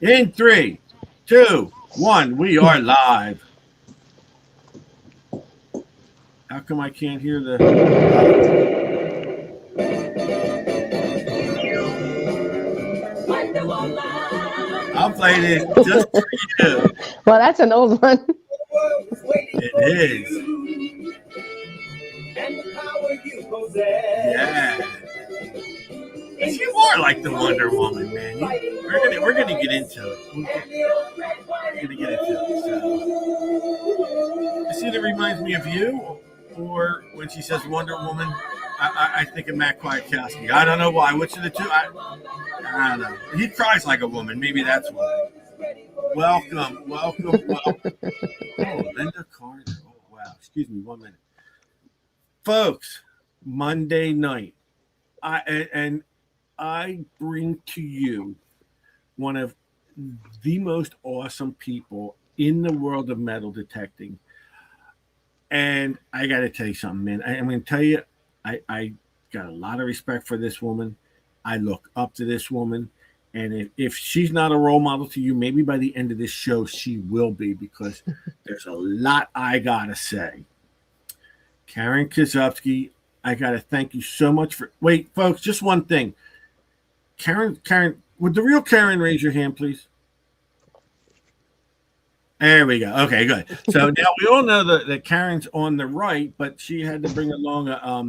In three, two, one, we are live. How come I can't hear the? I'll play this just for you. Well, that's an old one. It is. Yeah. You are like the Wonder Woman, man. We're gonna get into it. We're gonna get into it. So, this either reminds me of you, or when she says Wonder Woman, I think of Matt Kwiatkowski. I don't know why. Which of the two? I don't know. He cries like a woman. Maybe that's why. Welcome. Oh, Linda Carter. Oh, wow. Excuse me 1 minute. Folks, Monday night. I bring to you one of the most awesome people in the world of metal detecting. And I got to tell you something, man. I'm going to tell you, I got a lot of respect for this woman. I look up to this woman. And if she's not a role model to you, maybe by the end of this show, she will be, because there's a lot I got to say. Karin Kasupski, I got to thank you so much for... Wait, folks, just one thing. Karin, would the real Karin raise your hand, please? There we go. Okay, good. So now we all know that Karin's on the right, but she had to bring along a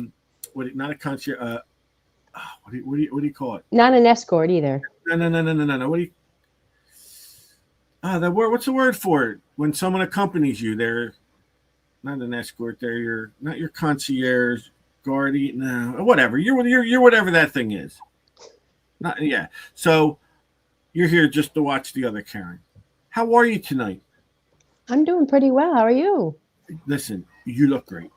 not a concierge. What do you call it? Not an escort either. No. What do you? The word. What's the word for it? When someone accompanies you, they're not an escort. They're not your concierge, guardian. No, whatever. You're whatever that thing is. Not yeah. So you're here just to watch the other Karin. How are you tonight? I'm doing pretty well. How are you? Listen, you look great.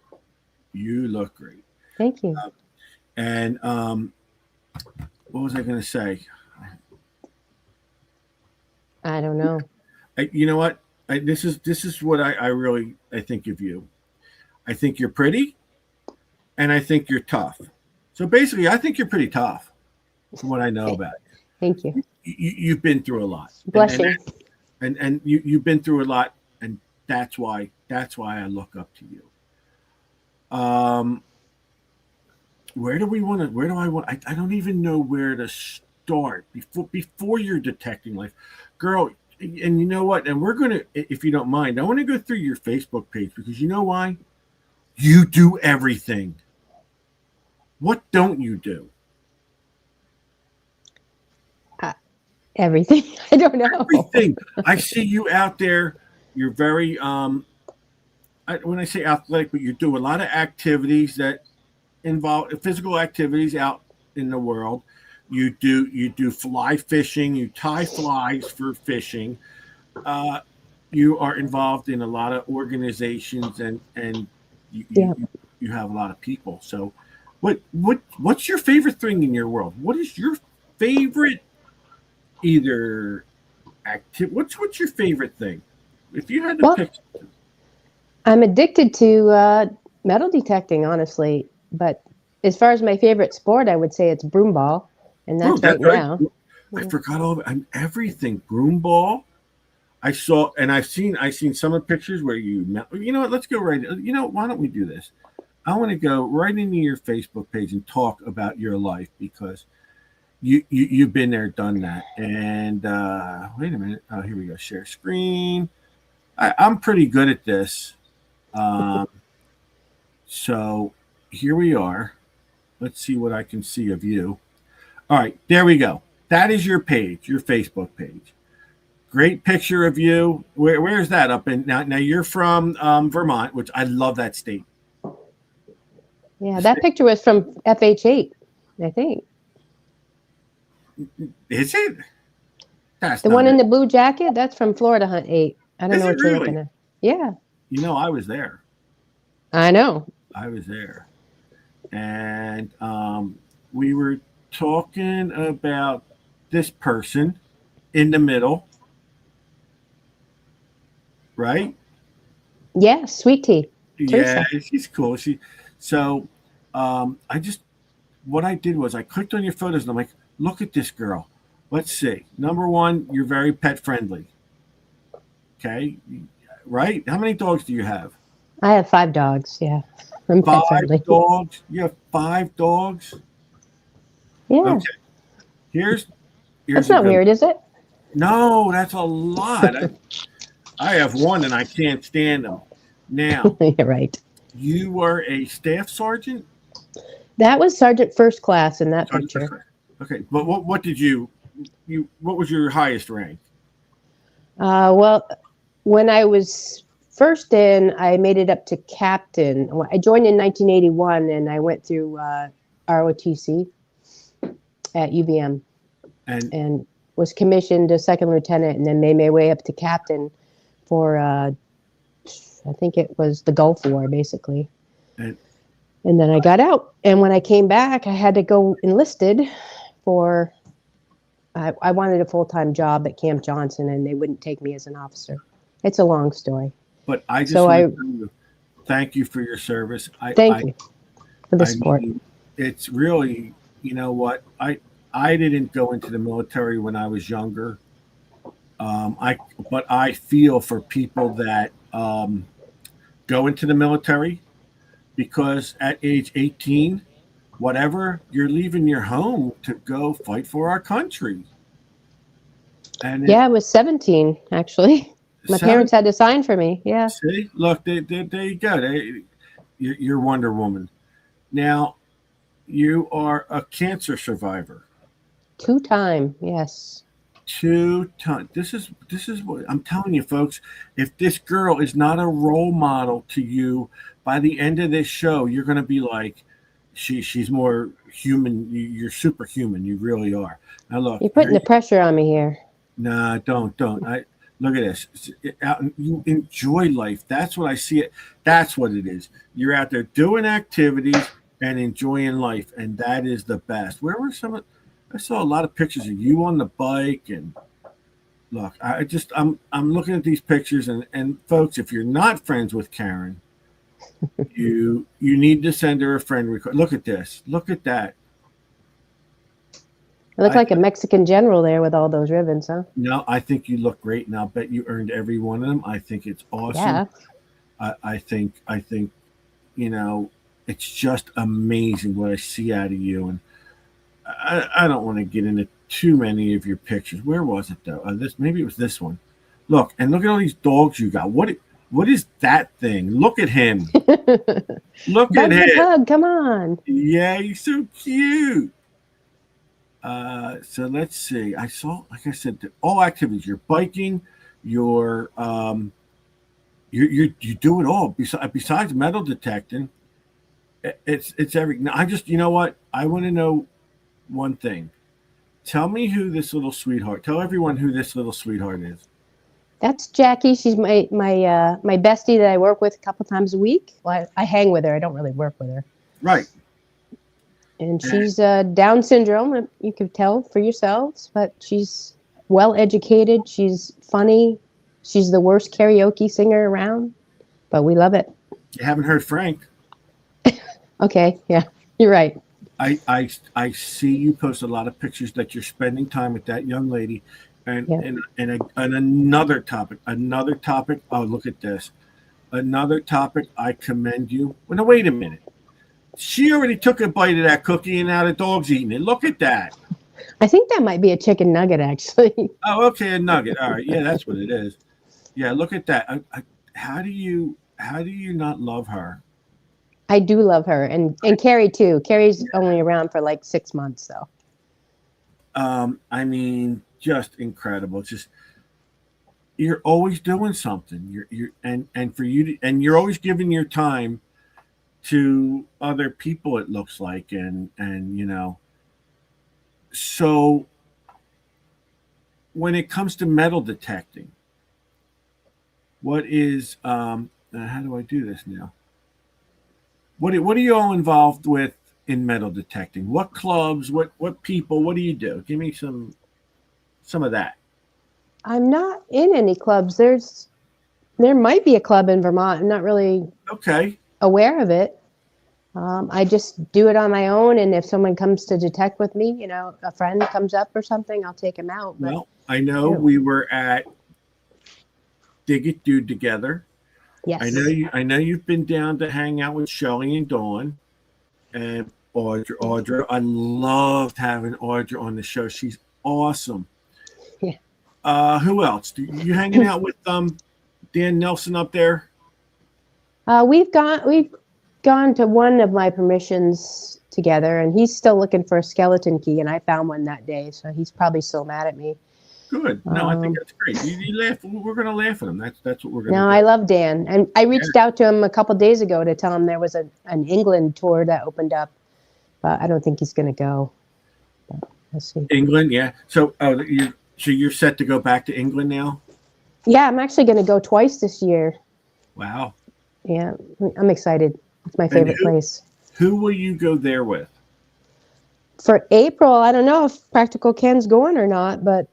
You look great. Thank you. What was I going to say? I don't know. You know what? This is what I really think of you. I think you're pretty, and I think you're tough. So basically, I think you're pretty tough, from what I know about you. Thank you. You've been through a lot. Blushing. And you've been through a lot, and that's why I look up to you. Where do I want? I don't even know where to start before your detecting life, girl. And you know what? And we're gonna, if you don't mind, I want to go through your Facebook page, because you know why? You do everything. What don't you do? Everything. I don't know. Everything. I see you out there. You're very when I say athletic, but you do a lot of activities that involve physical activities out in the world. You do fly fishing. You tie flies for fishing. You are involved in a lot of organizations, and you have a lot of people. So, what's your favorite thing in your world? What is your favorite either active? What's your favorite thing? If you had to pick, I'm addicted to metal detecting, honestly. But as far as my favorite sport, I would say it's broomball. And that's right now. I forgot all of it. Everything. Broomball. I saw, and I've seen some of the pictures where you know what? Let's go right. You know, why don't we do this? I want to go right into your Facebook page and talk about your life, because you've been there, done that. And wait a minute. Oh, here we go. Share screen. I'm pretty good at this. So here we are. Let's see what I can see of you. All right, there we go. That is your page, your Facebook page. Great picture of you. Where is that up in now? Now you're from Vermont, which I love that state. Yeah, that picture was from FH8, I think. Is it? That's the one in the blue jacket. That's from Florida Hunt 8. I don't know what you're looking at. Yeah. You know, I was there. I know. I was there, and we were talking about this person in the middle, right? Yeah, Sweet Tea. Yeah, she's cool. What I did was I clicked on your photos and I'm like, look at this girl. Let's see. Number one, you're very pet friendly. Okay, right? How many dogs do you have? I have 5 dogs. Yeah, I'm pet Five friendly. dogs. You have 5 dogs. Yeah, Okay. Here's that's here's a not good. weird, is it? No, that's a lot. I have one and I can't stand them. Now, You're right. you were a staff sergeant. That was Sergeant First Class in that Sergeant first picture. class. Okay, but what did you what was your highest rank? Well, when I was first in, I made it up to captain. I joined in 1981, and I went through ROTC at UVM And and was commissioned to second lieutenant, and then made my way up to captain for I think it was the Gulf War, basically. and And then I got out, and when I came back, I had to go enlisted for. I wanted a full-time job at Camp Johnson, and they wouldn't take me as an officer. It's a long story. but I just So want I to tell you, thank you for your service. thank you for the I support. mean, it's really, you know what, I didn't go into the military when I was younger. But I feel for people that go into the military because at age 18, whatever, you're leaving your home to go fight for our country. And Yeah, I was 17 actually. My seven, parents had to sign for me. Yeah, see, look, there you go. You're Wonder Woman. Now, you are a cancer survivor. 2 time. Yes. 2 times. This is what I'm telling you, folks. If this girl is not a role model to you, by the end of this show, you're going to be like, she's more human. You're superhuman. You really are. Now look, You're putting the pressure on me here. nah, don't. I look at this. You enjoy life. That's what I see it. That's what it is. You're out there doing activities and enjoying life, and that is the best. Where were some? I saw a lot of pictures of you on the bike, and look, I'm looking at these pictures, and folks, if you're not friends with Karin, you need to send her a friend request. Look at this. Look at that. I look I like a Mexican general there with all those ribbons, huh? No, I think you look great, and I'll bet you earned every one of them. I think it's awesome. Yeah. I think you know it's just amazing what I see out of you, and I don't want to get into too many of your pictures. Where was it though? This maybe it was this one. Look at all these dogs you got. What is that thing? Look at him. Look at Bug the him. pug, come on. Yeah, he's so cute. So let's see. I saw, like I said, all activities. You're biking. You're you do it all. Besides metal detecting, it's every. Now, I just, you know what? I want to know one thing. Tell me who this little sweetheart. Tell everyone who this little sweetheart is. That's Jackie. She's my bestie that I work with a couple times a week. Well, I hang with her. I don't really work with her. Right. And she's Down syndrome. You can tell for yourselves, but she's well educated. She's funny. She's the worst karaoke singer around, but we love it. You haven't heard Frank. Okay, yeah, you're right. I see you post a lot of pictures that you're spending time with that young lady, and Yeah. and another topic. Oh, look at this. Another topic. I commend you. Well, no, wait a minute. She already took a bite of that cookie, and now the dog's eating it. Look at that. I think that might be a chicken nugget, actually. Oh, okay, a nugget. All right, yeah, that's what it is. Yeah, look at that. How do you not love her? I do love her, and Carrie too. Carrie's only around for like 6 months, though. I mean, just incredible. Just you're always doing something. And for you to, and you're always giving your time to other people. It looks like, and so when it comes to metal detecting, what is how do I do this now? What are you all involved with in metal detecting? What clubs? What people? What do you do? Give me some of that. I'm not in any clubs. There might be a club in Vermont. I'm not really Okay. aware of it. I just do it on my own, and if someone comes to detect with me, a friend comes up or something, I'll take him out. But Well, I know you know, we were at Dig It Dude together. yes, I know you've been down to hang out with Shelly and Dawn and Audra. I loved having Audra on the show. She's awesome. yeah. Who else? You hanging out with Dan Nelson up there? We've gone to one of my permissions together, and he's still looking for a skeleton key, and I found one that day, so he's probably still mad at me. Good. No, I think Um, that's great. You laugh. We're gonna laugh at him. That's what we're gonna no, do. I love Dan, and I Yeah. reached out to him a couple days ago to tell him there was an England tour that opened up, but I don't think he's going to go. But we'll see. England, yeah. So, you're set to go back to England now? Yeah, I'm actually going to go twice this year. Wow. Yeah, I'm excited. It's my And favorite place. who will you go there with? For April, I don't know if Practical Ken's going or not, but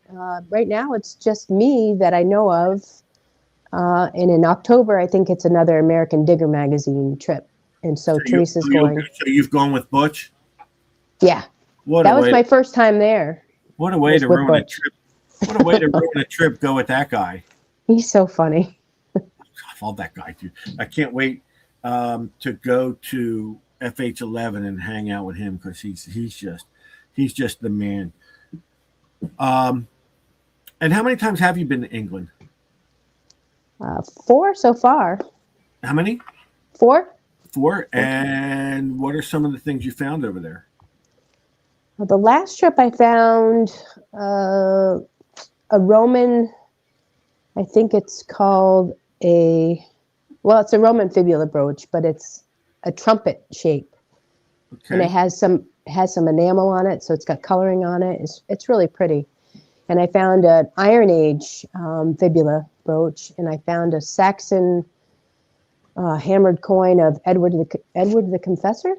right now it's just me that I know of. And in October, I think it's another American Digger magazine trip. And so Teresa's going. So you've gone with Butch? Yeah, What a that was way! my first time there. What a way was to with ruin a Butch. trip! What a way to ruin a trip! Go with that guy. He's so funny. I love that guy, dude. I can't wait to go to FH11 and hang out with him because he's just the man. And how many times have you been to England? 4 so far. How many? 4. 4. And what are some of the things you found over there? Well, the last trip I found a Roman, I think it's called it's a Roman fibula brooch, but it's a trumpet shape. Okay. And it has some enamel on it, so it's got coloring on it. It's really pretty. And I found an Iron Age fibula brooch, and I found a Saxon hammered coin of Edward the Confessor,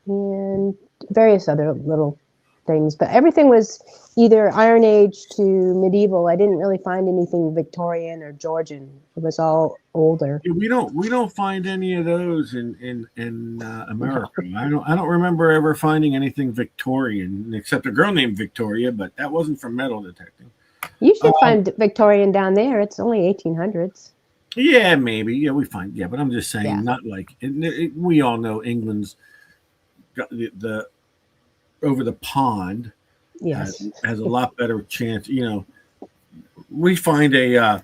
and various other little things. But everything was either Iron Age to medieval. I didn't really find anything Victorian or Georgian. It was all older. Yeah, we don't find any of those in America. I don't remember ever finding anything Victorian except a girl named Victoria, but that wasn't from metal detecting. You should find Victorian down there. It's only 1800s. Yeah, maybe. Yeah, we find. Yeah, but I'm just saying, Yeah. not like we all know England's got the over the pond Yes. has a lot better chance. We find a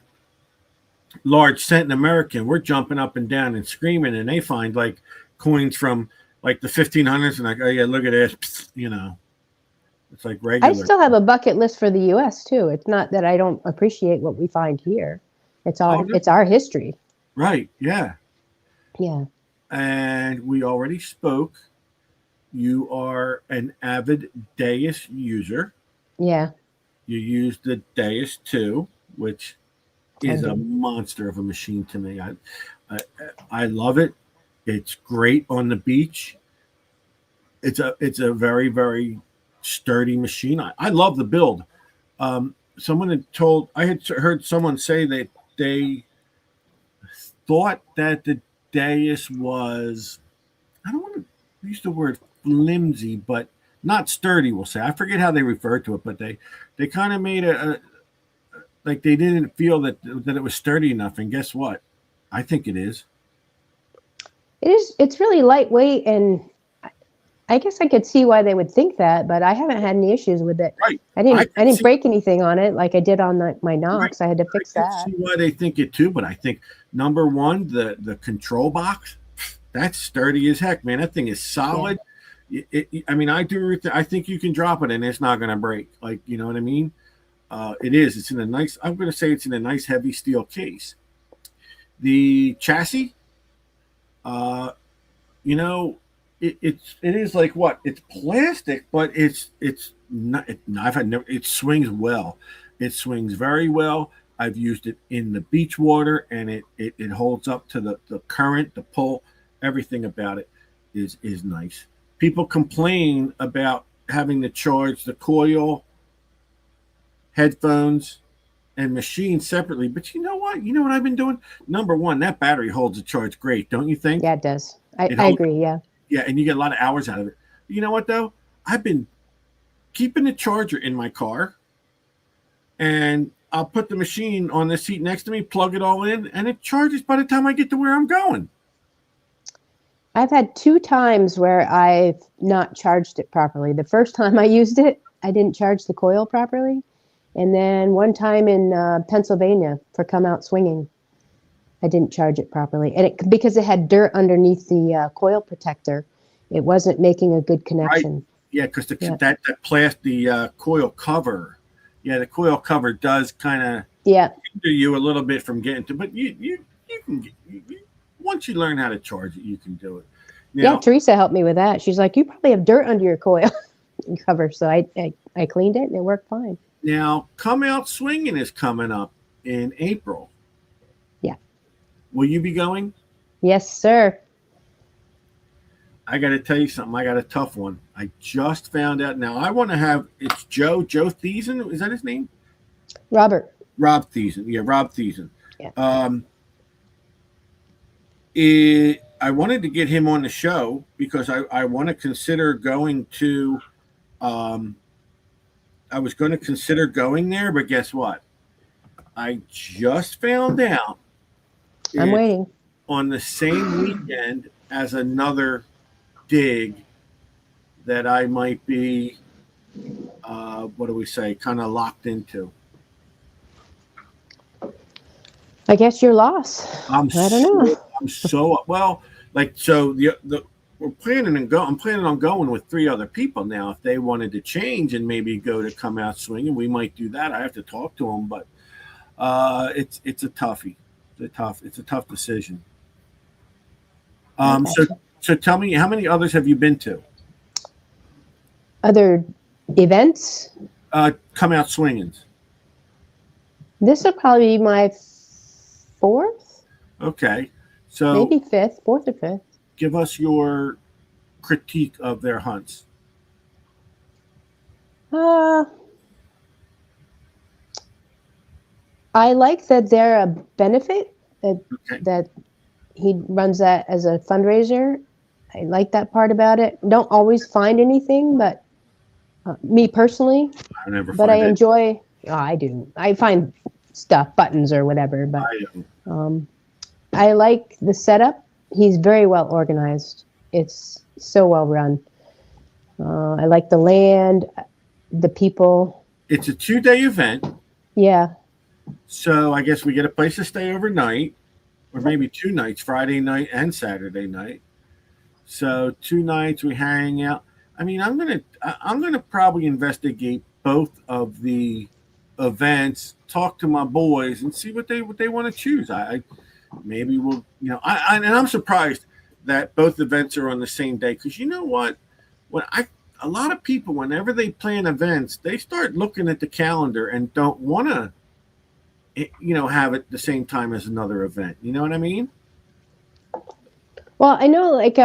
large cent in American, we're jumping up and down and screaming, and they find like coins from like the 1500s, and like, oh yeah, look at this, it's like regular. I still have a bucket list for the U.S. too. It's not that I don't appreciate what we find here. It's our history. Right. Yeah. Yeah. And we already spoke. You are an avid Deus user. Yeah. You use the Deus 2, which is a monster of a machine to me. I love it. It's great on the beach. It's a very, very sturdy machine. I love the build. I had heard someone say that they thought that the Deus was, I don't want to use the word flimsy, but not sturdy, we'll say. I forget how they referred to it, but they kind of made like they didn't feel that it was sturdy enough. And guess what? I think it is. It is. It's really lightweight, and I guess I could see why they would think that, but I haven't had any issues with it. Right. I didn't break anything on it like I did on my Knox. Right. I had to fix that. I can see why they think it too, but I think number one, the control box, that's sturdy as heck, man. That thing is solid. Yeah. I think you can drop it and it's not going to break. Like, you know what I mean? It is. It's in a nice. I'm going to say it's in a nice heavy steel case. The chassis, it is like what? It's plastic, but it's not. It swings well. It swings very well. I've used it in the beach water, and it holds up to the current, the pull. Everything about it is nice. People complain about having to charge the coil, headphones, and machine separately. But you know what? You know what I've been doing? Number one, that battery holds a charge great, don't you think? Yeah, it does. I agree. Yeah. Yeah, and you get a lot of hours out of it. You know what though? I've been keeping the charger in my car, and I'll put the machine on the seat next to me, plug it all in, and it charges by the time I get to where I'm going. I've had 2 times where I've not charged it properly. The first time I used it, I didn't charge the coil properly. And then one time in Pennsylvania for Come Out Swinging, I didn't charge it properly. And because it had dirt underneath the coil protector, it wasn't making a good connection. Right. Yeah, because the coil cover, the coil cover does kind of hinder you a little bit from getting to, but you can get, once you learn how to charge it, you can do it. Now, Teresa helped me with that. She's like, you probably have dirt under your coil cover. So I cleaned it and it worked fine. Now, Come Out Swinging is coming up in April. Yeah. Will you be going? Yes, sir. I got to tell you something. I got a tough one. I just found out. Now, I want to have, it's Joe Thiessen. Is that his name? Rob Thiessen. Yeah, Rob Thiessen. Yeah. I wanted to get him on the show because I want to consider going to, I was going to consider going there, but guess what? I just found out. I'm waiting. On the same weekend as another dig that I might be, what do we say, kind of locked into. I guess your loss. I don't know. I'm so well, like so. We're planning on I'm planning on going with 3 other people now. If they wanted to change and maybe go to Come Out Swinging, we might do that. I have to talk to them, but it's a toughie. It's a tough decision. So tell me, how many others have you been to? Other events? Come Out Swingings. This will probably be my 4th. Okay, so maybe 5th, 4th or 5th. Give us your critique of their hunts. I like that they're a benefit, that he runs that as a fundraiser. I like that part about it. Don't always find anything, but me personally, I enjoy. Oh, I do. I find stuff, buttons or whatever, but I like the setup. He's very well organized. It's so well run. I like the land, the people. It's a 2-day event. Yeah. So I guess we get a place to stay overnight, or maybe 2 nights, Friday night and Saturday night. So 2 nights we hang out. I mean, I'm gonna probably investigate both of the events, talk to my boys, and see what they want to choose. Maybe we'll, and I'm surprised that both events are on the same day, because you know what, a lot of people, whenever they plan events, they start looking at the calendar and don't want to, have it the same time as another event. You know what I mean? Well, I know, like,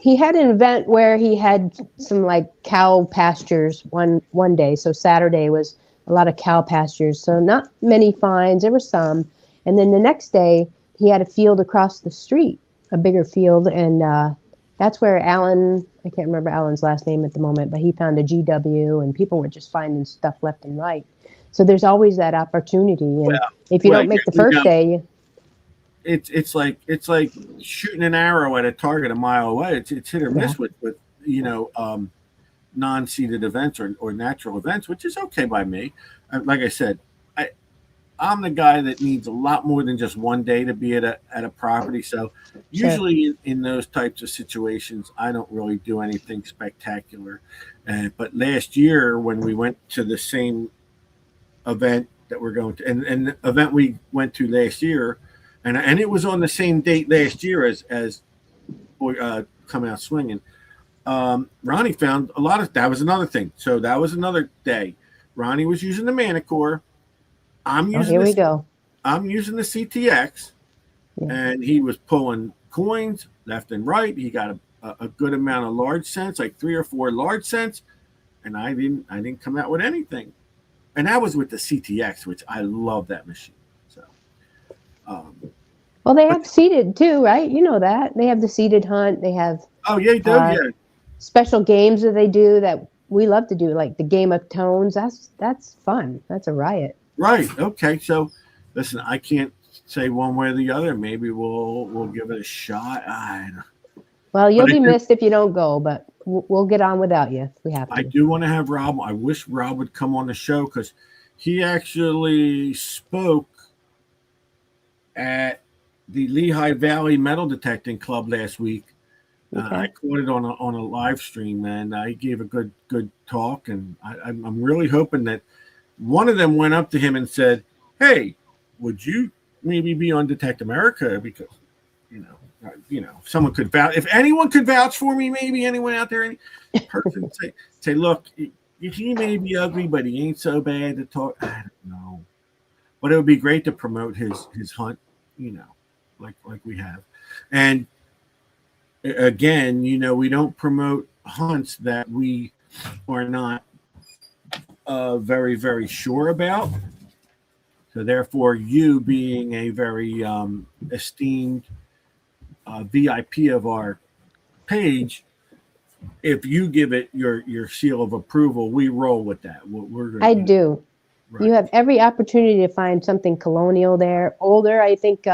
he had an event where he had some like cow pastures one day. So Saturday was a lot of cow pastures. So not many finds. There were some. And then the next day he had a field across the street, a bigger field. And that's where Alan, I can't remember Alan's last name at the moment, but he found a GW, and people were just finding stuff left and right. So there's always that opportunity. And if you don't make the first day, it's like shooting an arrow at a target a mile away. It's hit or miss with non-seeded events or natural events, which is okay by me. Like I said, I'm the guy that needs a lot more than just one day to be at a property. So usually in those types of situations, I don't really do anything spectacular. But last year when we went to the same event that we're going to, and the event we went to last year, and it was on the same date last year as Come Out Swinging. Ronnie found a lot of, that was another thing. So that was another day. Ronnie was using the Manicore. I'm using I'm using the CTX, and he was pulling coins left and right. He got a good amount of large cents, like 3 or 4 large cents, and I didn't come out with anything. And that was with the CTX, which I love that machine. So Well, they But have seated too, right? You know that. They have the seated hunt. They have oh yeah, you do, uh, yeah. special games that they do that we love to do, like the Game of Tones. That's fun. That's a riot. Right. Okay. So, listen, I can't say one way or the other. Maybe we'll give it a shot. Well, you'll But be missed if you don't go, but we'll get on without you if we have I to. do want to have Rob. I wish Rob would come on the show because he actually spoke at the Lehigh Valley Metal Detecting Club last week. I Okay. caught it on a live stream, and he gave a good talk. And I'm really hoping that one of them went up to him and said, "Hey, would you maybe be on Detect America? Because if someone could vouch, if anyone could vouch for me, maybe anyone out there, any person say, look, he may be ugly, but he ain't so bad to talk. I don't know, but it would be great to promote his hunt, like we have, and again, we don't promote hunts that we are not very, very sure about. So therefore, you being a very esteemed VIP of our page, if you give it your seal of approval, we roll with that. We're I going to do. right. You have every opportunity to find something colonial there, older. I think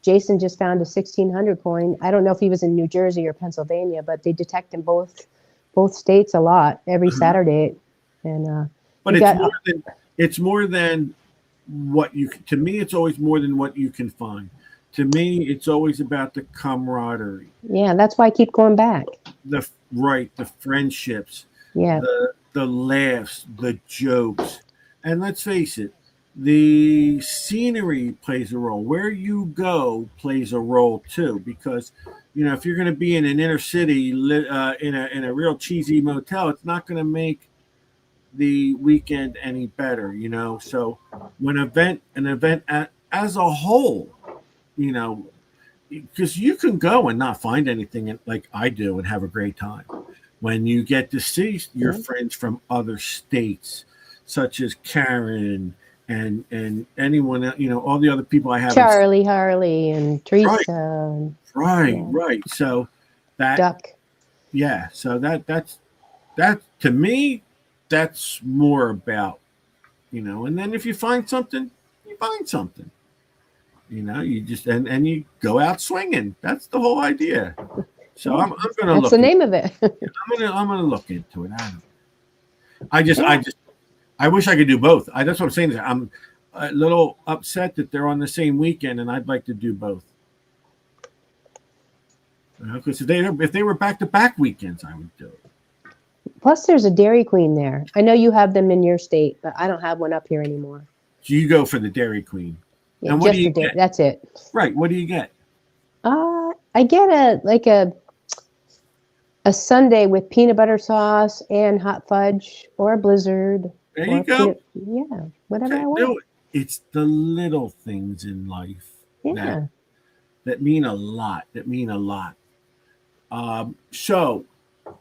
Jason just found a 1600 coin. I don't know if he was in New Jersey or Pennsylvania, but they detect in both states a lot every Saturday. And but you got it's more than what you. To me, it's always more than what you can find. To me, it's always about the camaraderie. yeah. That's why I keep going back. The friendships, Yeah, the laughs, the jokes, and let's face it, the scenery plays a role. Where you go plays a role too, because if you're going to be in an inner city in a real cheesy motel, it's not going to make the weekend any better. So when an event as a whole, you know, because you can go and not find anything like I do and have a great time when you get to see your friends from other states, such as Karen and anyone, all the other people I haven't. Charlie Harley and Right, Teresa. And, right, yeah, right. So that, Duck. yeah. So that to me, that's more about, And then if you find something, you find something. You just and you go out swinging. That's the whole idea. So Yeah, I'm gonna that's the look. name of it. I'm gonna look into it. I just Yeah. I wish I could do both. That's what I'm saying. I'm a little upset that they're on the same weekend, and I'd like to do both. Because if they were back to back weekends, I would do it. Plus, there's a Dairy Queen there. I know you have them in your state, but I don't have one up here anymore. So you go for the Dairy Queen. Yeah, And what do just you a dairy. get? That's it. Right. What do you get? I get a sundae with peanut butter sauce and hot fudge, or a blizzard, There you or go. whatever Okay, I want. do it. It's the little things in life Yeah. that mean a lot. That mean a lot. So, I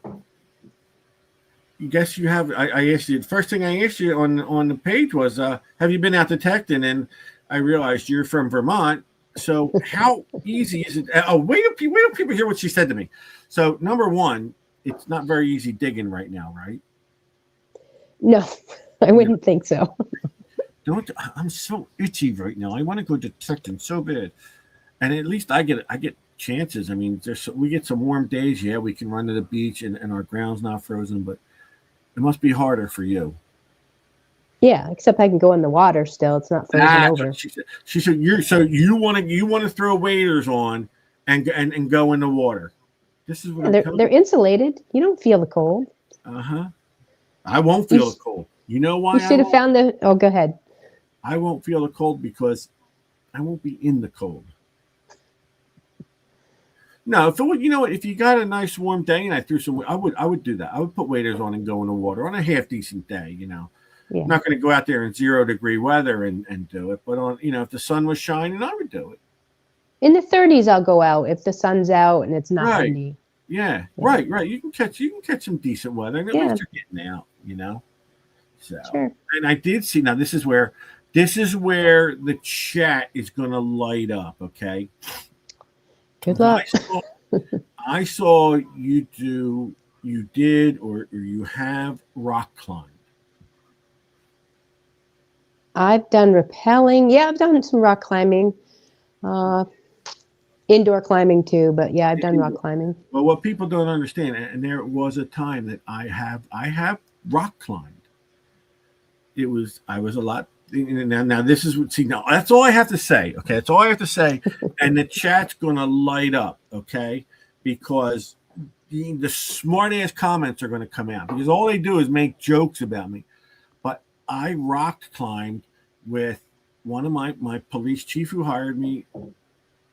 guess you have. I asked you the first thing I asked you on the page was, have you been out detecting? And I realized you're from Vermont. So, how easy is it? Oh, wait till people hear what she said to me. So, number one, it's not very easy digging right now, right? No, I wouldn't think so. Don't. I'm so itchy right now. I want to go detecting so bad, and at least I get chances. I mean, we get some warm days. Yeah, we can run to the beach and our ground's not frozen, but it must be harder for you. Yeah, except I can go in the water still. It's not frozen That's over. what she said. She said you want to throw waders on and go in the water. This is what I'm telling They're you. insulated. You don't feel the cold. I won't feel the cold. You know why You should have found the. Oh, go ahead. I won't feel the cold because I won't be in the cold. No, if you got a nice warm day and I threw some, I would do that. I would put waders on and go in the water on a half decent day. Yeah. I'm not going to go out there in 0-degree weather and do it, but if the sun was shining, I would do it. In the 30s, I'll go out if the sun's out and it's not windy. Yeah, right. You can catch some decent weather, and at least you're getting out. So, Sure. And I did see. Now this is where This is where the chat is going to light up. Okay. Good luck. I saw you do. You did, or you have rock climbed. I've done rappelling. Yeah, I've done some rock climbing. Indoor climbing too, but yeah, I've done rock climbing. Well, what people don't understand, and there was a time that I have rock climbed. I was a lot. Now this is what. See, now that's all I have to say. Okay, that's all I have to say, and the chat's gonna light up. Okay, because the smart ass comments are going to come out because all they do is make jokes about me. But I rock climbed with one of my police chief who hired me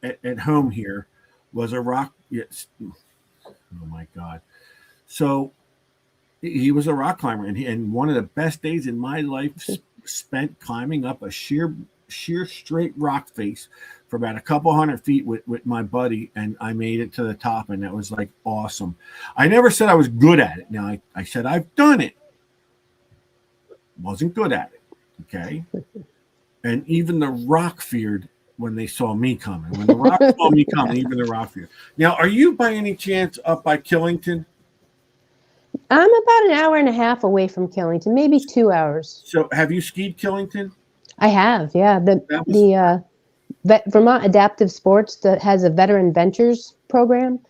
at home here was a rock. Yes, oh my god! So he was a rock climber, and one of the best days in my life spent climbing up a sheer straight rock face for about a couple 100 feet with my buddy, and I made it to the top, and that was like awesome. I never said I was good at it. Now I said I've done it. Wasn't good at it. Okay. And even the rock feared when they saw me coming. When the rock saw me coming, even the rock feared. Now, are you by any chance up by Killington? I'm about an hour and a half away from Killington, maybe 2 hours. So have you skied Killington? I have, yeah. The Vermont Adaptive Sports that has a Veteran Ventures program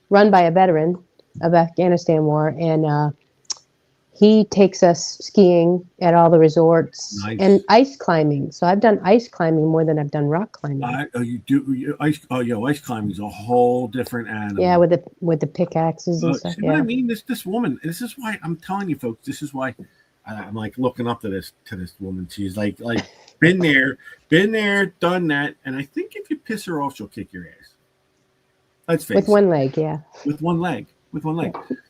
run by a veteran of Afghanistan War, and he takes us skiing at all the resorts. Nice. And ice climbing. So I've done ice climbing more than I've done rock climbing. You do ice? Oh, yeah, ice climbing is a whole different animal. Yeah, with the pickaxes and stuff. See yeah. what I mean? This woman. This is why I'm telling you, folks. This is why I'm like looking up to this woman. She's like been there, done that, and I think if you piss her off, she'll kick your ass. Let's face it. With one leg, yeah. With one leg.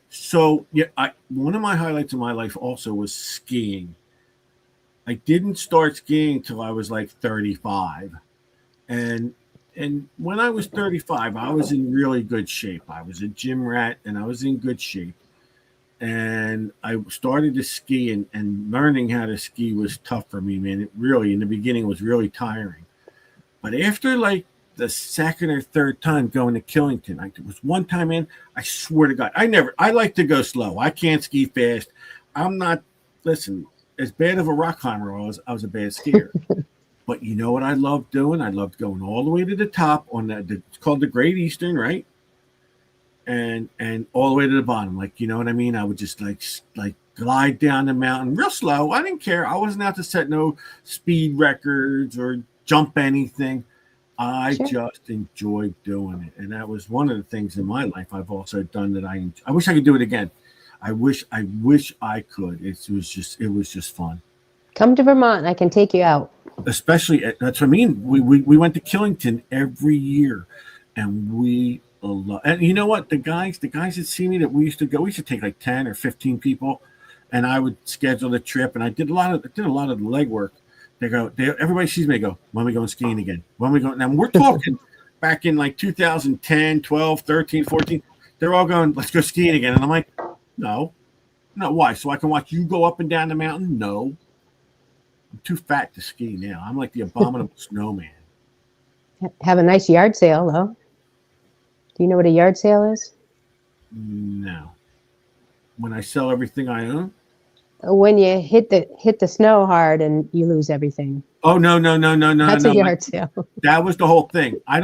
So yeah, one of my highlights of my life also was skiing. I didn't start skiing till I was like 35, and when I was 35, I was in really good shape. I was a gym rat, and I was in good shape. And I started to ski, and learning how to ski was tough for me, man. It really, in the beginning, was really tiring. But after like the second or third time going to Killington, it was one time in, I swear to God, I like to go slow. I can't ski fast. I'm not, listen, as bad of a rock climber I was a bad skier. But you know what I loved doing? I loved going all the way to the top on it's called the Great Eastern, right? And all the way to the bottom, like, you know what I mean? I would just like glide down the mountain real slow. I didn't care. I wasn't out to set no speed records or jump anything. I just enjoyed doing it, and that was one of the things in my life I've also done that I wish I could do it again. I wish I could. It was just fun. Come to Vermont, I can take you out. Especially, that's what I mean. We went to Killington every year, and we. And you know what? The guys that see me that we used to take like 10 or 15 people, and I would schedule the trip, and I did a lot of the legwork. Everybody sees me, they go, when are we going skiing again? When are we going? Now we're talking back in like 2010, 12, 13, 14. They're all going, let's go skiing again. And I'm like, no, why? So I can watch you go up and down the mountain? No, I'm too fat to ski now. I'm like the abominable snowman. Have a nice yard sale though. Do you know what a yard sale is? No. When I sell everything I own? When you hit the snow hard and you lose everything. Oh, no. That's a yard sale. That was the whole thing. I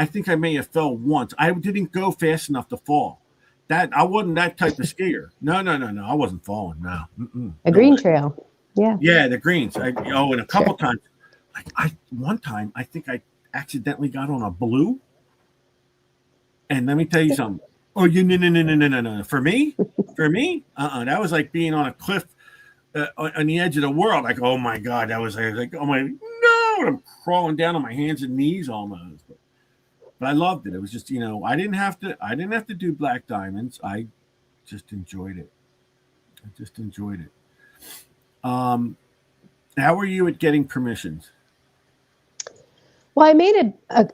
think I may have fell once. I didn't go fast enough to fall. I wasn't that type of skier. No. I wasn't falling. No. A green trail. Yeah. Yeah, the greens. And a couple times. One time, I think I accidentally got on a blue. And let me tell you something. Oh, no. For me? That was like being on a cliff on the edge of the world. Like, oh my God, that was like, oh my, no, I'm crawling down on my hands and knees almost. But I loved it. It was just, I didn't have to do black diamonds. I just enjoyed it. How were you at getting permissions? Well,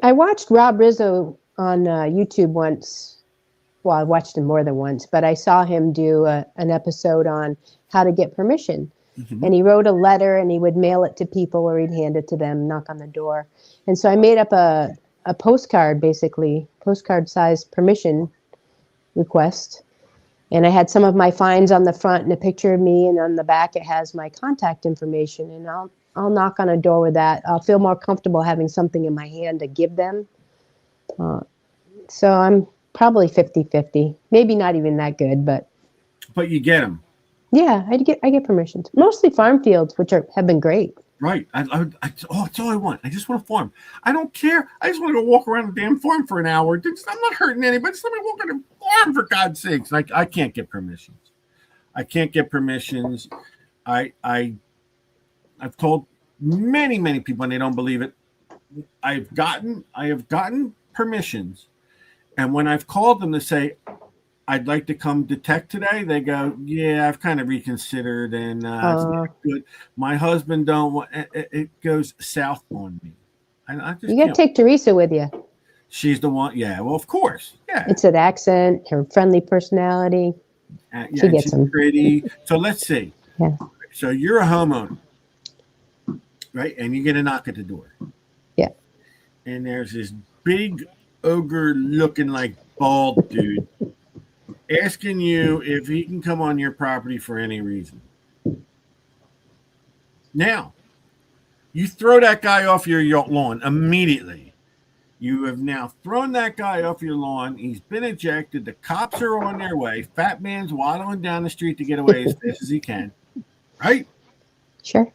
I watched Rob Rizzo on YouTube once. Well, I watched him more than once, but I saw him do an episode on how to get permission. And he wrote a letter and he would mail it to people or he'd hand it to them, knock on the door. And so I made up a postcard, basically, postcard-sized permission request. And I had some of my finds on the front and a picture of me, and on the back it has my contact information. And I'll knock on a door with that. I'll feel more comfortable having something in my hand to give them. So I'm probably 50-50. Maybe not even that good, but you get them. Yeah, I get permissions. Mostly farm fields, which have been great. Right. That's all I want. I just want to farm. I don't care. I just want to go walk around the damn farm for an hour. I'm not hurting anybody. Just let me walk on the farm, for God's sakes. I can't get permissions. I've told many people, and they don't believe it. I have gotten permissions, and when I've called them to say I'd like to come detect today, they go, yeah, I've kind of reconsidered, and it's not good. My husband don't want it goes south on me. I just you got to take Teresa with you. She's the one. Yeah, well, of course. Yeah, it's an accent, her friendly personality. She gets them. Pretty. So let's see. Yeah. So you're a homeowner, right? And you get a knock at the door. Yeah. And there's this big ogre looking like bald dude asking you if he can come on your property for any reason. Now, you throw that guy off your lawn immediately. You have now thrown that guy off your lawn. He's been ejected. The cops are on their way. Fat man's waddling down the street to get away as fast as he can. Right? Sure.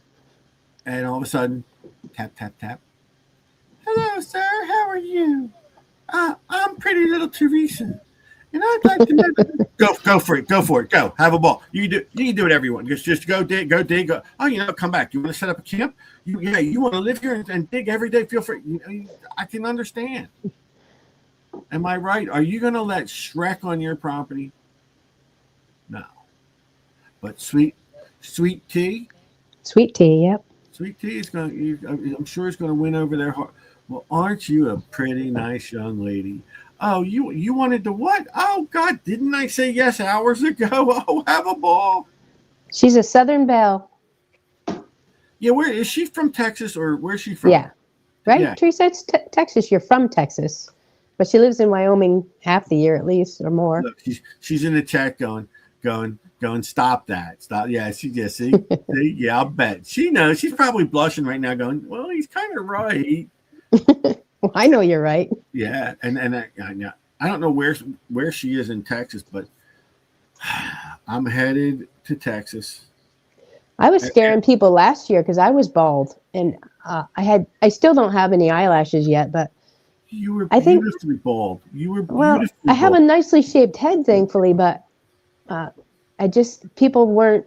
And all of a sudden, tap, tap, tap. Hello, sir. How are you? I'm pretty little Teresa. And I'd like to know. Go for it. Go. Have a ball. You can do it, everyone. Just go dig. Go. Oh, come back. You want to set up a camp? You want to live here and dig every day? Feel free. I can understand. Am I right? Are you going to let Shrek on your property? No. But sweet tea. Sweet tea. Yep. Sweet tea is going. I'm sure it's going to win over their heart. Well, aren't you a pretty nice young lady? Oh, you wanted to what? Oh, God, didn't I say yes hours ago? Oh, have a ball. She's a Southern belle. Yeah, where is she from? Texas, or where's she from? Yeah, right. Yeah. Teresa, it's Texas. You're from Texas, but she lives in Wyoming half the year at least, or more. Look, she's in the chat going. Stop that. Stop. Yeah, see. Yeah, I'll bet she knows. She's probably blushing right now, going, well, he's kind of right. Well, I know you're right. Yeah, and I don't know where she is in Texas, but I'm headed to Texas. I was scaring people last year because I was bald, and I still don't have any eyelashes yet, but you were beautifully bald. You were beautifully I have a nicely shaped head, thankfully, but people weren't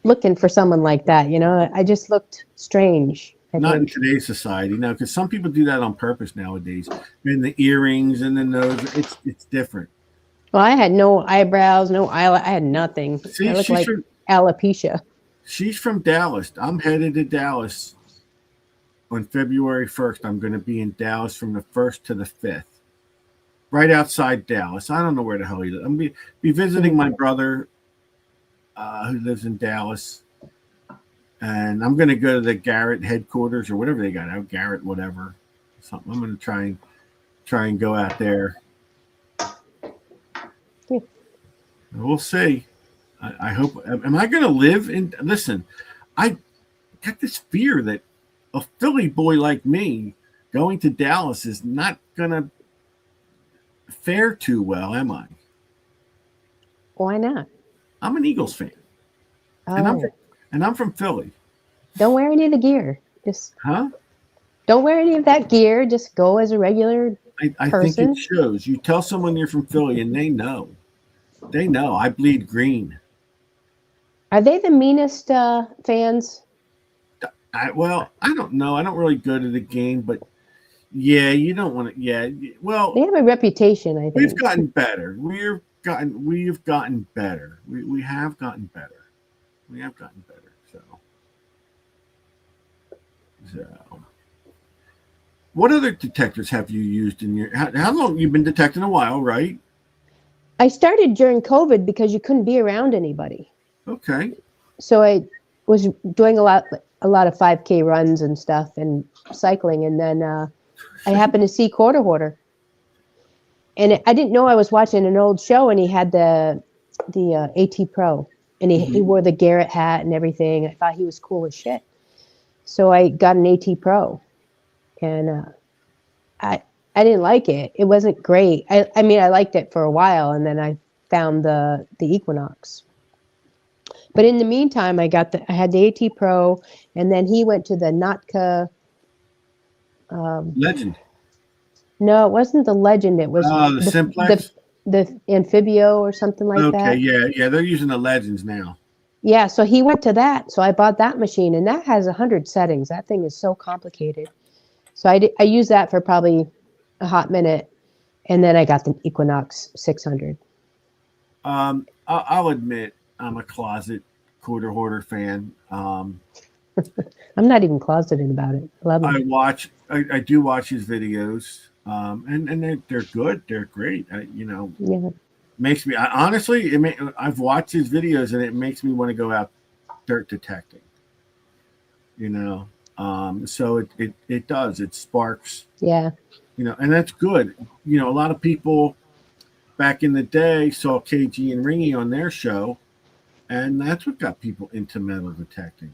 looking for someone like that. I just looked strange. Not in today's society, no, because some people do that on purpose nowadays. And the earrings and the nose, it's different. Well, I had no eyebrows, no eyelash. I had nothing. See, I looked like alopecia. She's from Dallas. I'm headed to Dallas on February 1st. I'm going to be in Dallas from the 1st to the 5th, right outside Dallas. I don't know where the hell he lives. I'm going to be visiting my brother who lives in Dallas. And I'm going to go to the Garrett headquarters or whatever they got out, Garrett, whatever, something. I'm going to try and go out there. Yeah. We'll see. I hope. Am I going to live in? Listen, I got this fear that a Philly boy like me going to Dallas is not going to fare too well, am I? Why not? I'm an Eagles fan, and I'm from Philly. Don't wear any of the gear. Don't wear any of that gear. Just go as a regular I person. think it shows. You tell someone you're from Philly and they know. They know. I bleed green. Are they the meanest fans? I don't know. I don't really go to the game, but yeah, you don't want to. Yeah, well, they have a reputation. I think we've gotten better. We've gotten better. We have gotten better. We have gotten better. So, what other detectors have you used in your? How long you've been detecting? A while, right? I started during COVID because you couldn't be around anybody. Okay. so I was doing a lot of 5K runs and stuff and cycling, and then I happened to see Quarter Hoarder, and I didn't know I was watching an old show, and he had the AT Pro, and he wore the Garrett hat and everything. I thought he was cool as shit, so I got an AT Pro, and I didn't like it. It wasn't great. I mean, I liked it for a while, and then I found the Equinox. But in the meantime, I had the AT Pro, and then he went to the Natka. Legend. No, it wasn't the Legend. It was the Simplex. The Amphibio or something like that. Okay, yeah, they're using the Legends now. Yeah, so he went to that. So I bought that machine, and that has 100 settings. That thing is so complicated. So I used that for probably a hot minute, and then I got the Equinox 600. I'll admit I'm a closet Quarter Hoarder fan. I'm not even closeted about it. Love him. I do watch his videos, and they're good. They're great. Yeah. Makes me honestly. I've watched his videos, and it makes me want to go out dirt detecting. So it does. It sparks. Yeah. And that's good. A lot of people back in the day saw KG and Ringy on their show, and that's what got people into metal detecting.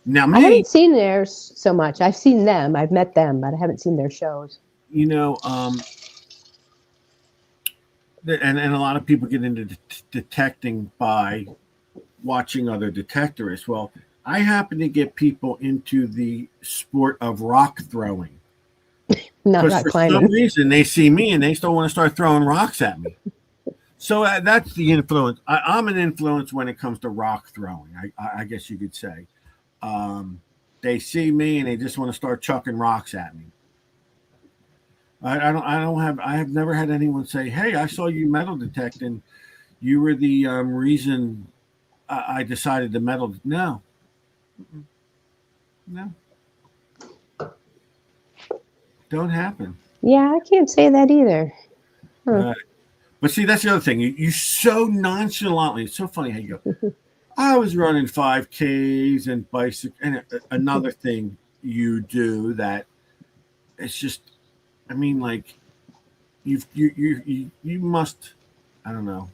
Now, I haven't seen theirs so much. I've seen them. I've met them, but I haven't seen their shows. And a lot of people get into detecting by watching other detectorists. Well, I happen to get people into the sport of rock throwing. Not for climbing. some reason, they see me and they still want to start throwing rocks at me. So that's the influence. I'm an influence when it comes to rock throwing. I guess you could say. They see me and they just want to start chucking rocks at me. I have never had anyone say, "Hey, I saw you metal detecting. You were the reason I decided to metal." No. Don't happen. Yeah, I can't say that either. Huh. But see, that's the other thing. You so nonchalantly. It's so funny how you go. I was running 5Ks and bicycle. And another thing you do that it's just. I mean, like you must. I don't know.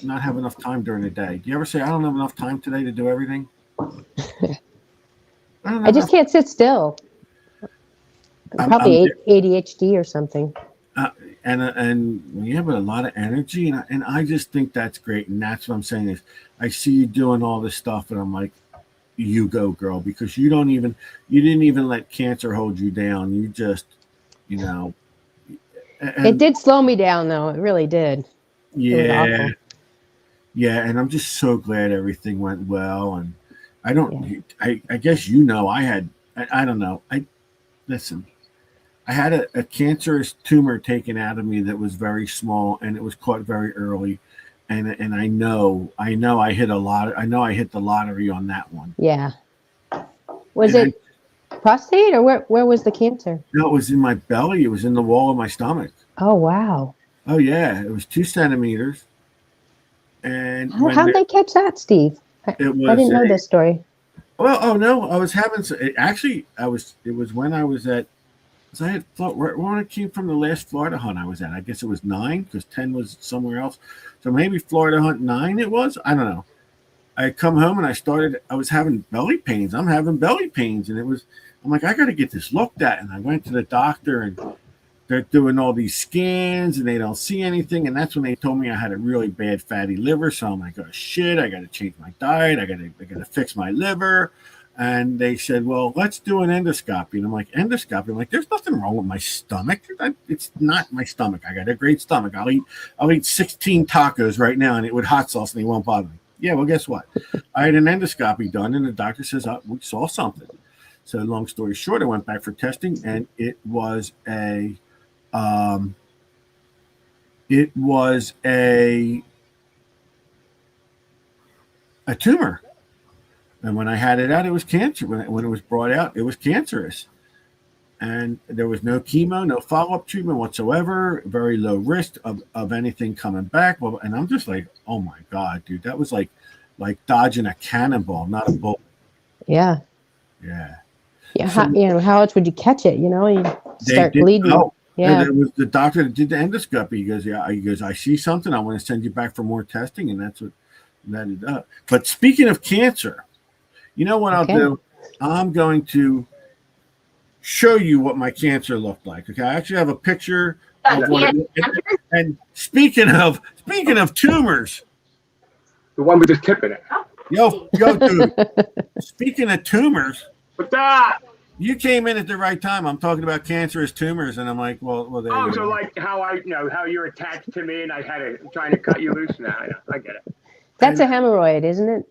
Not have enough time during the day. Do you ever say, "I don't have enough time today to do everything"? I just can't sit still. Probably ADHD or something. And you have a lot of energy, and I just think that's great. And that's what I'm saying is, I see you doing all this stuff, and I'm like, you go, girl, because you didn't even let cancer hold you down. You just, it did slow me down, though. It really did. Yeah, and I'm just so glad everything went well. And I guess I don't know. Listen. I had a cancerous tumor taken out of me that was very small, and it was caught very early, and I know I hit a lot. I know I hit the lottery on that one. Yeah. Was it prostate, or where was the cancer? No, it was in my belly. It was in the wall of my stomach. Oh wow. Oh yeah, it was 2 centimeters. And how'd they catch that, Steve? I didn't know this story. Well, oh no, I was having. Actually, it was when I was at. I had when I came from the last Florida hunt I was at. I guess it was 9 because 10 was somewhere else. So maybe Florida hunt 9 it was. I don't know. I come home and I was having belly pains. I'm having belly pains. And I'm like, I got to get this looked at. And I went to the doctor and they're doing all these scans and they don't see anything. And that's when they told me I had a really bad fatty liver. So I'm like, oh shit, I got to change my diet. I got to fix my liver. And they said, well, let's do an endoscopy. And I'm like, endoscopy? I'm like, there's nothing wrong with my stomach. It's not my stomach. I got a great stomach. I'll eat 16 tacos right now and it with hot sauce and it won't bother me. Yeah, well, guess what? I had an endoscopy done and the doctor says, we saw something. So long story short, I went back for testing and it was a tumor. And when I had it out, it was cancer. When it was brought out, it was cancerous. And there was no chemo, no follow-up treatment whatsoever, very low risk of anything coming back. Well, and I'm just like, oh my God, dude, that was like like dodging a cannonball, not a bullet. Yeah. Yeah. Yeah. So How else would you catch it? You they start did. bleeding. Oh, Yeah. it was the doctor that did the endoscopy. He goes, yeah. He goes, I see something. I want to send you back for more testing, and that's what that it does. But speaking of cancer, you know what I'll Okay. do? I'm going to show you what my cancer looked like. Okay, I actually have a picture of what. And speaking of tumors, The one with the tip in it. yo, dude. Speaking of tumors, What's that? you came in at the right time. I'm talking about cancerous tumors, and I'm like, well, there Oh, you so go. like how how you're attached to me, and I'm trying to cut you loose now. I get it. That's a hemorrhoid, isn't it?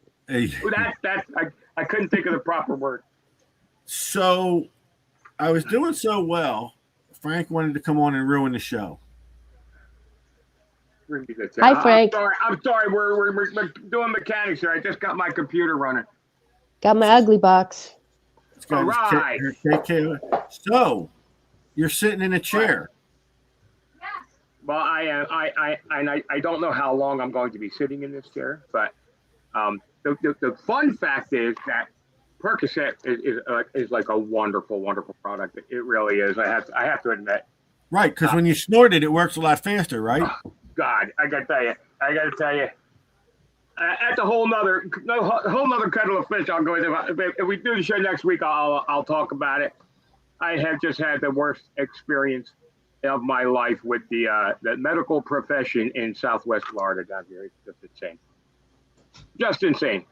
Well, I couldn't think of the proper word. So I was doing so well. Frank wanted to come on and ruin the show. Hi, Frank. I'm sorry. We're doing mechanics here. I just got my computer running. Got my ugly box. It's got All right. So you're sitting in a chair. Well, I don't know how long I'm going to be sitting in this chair, but the fun fact is that Percocet is like a wonderful, wonderful product. It really is. I have to admit. Right, because when you snort it, it works a lot faster, right? Oh, God, I gotta tell you. That's a whole nother kettle of fish. I'll go with. If we do the show next week, I'll talk about it. I have just had the worst experience of my life with the medical profession in Southwest Florida down here. It's just insane. Just insane.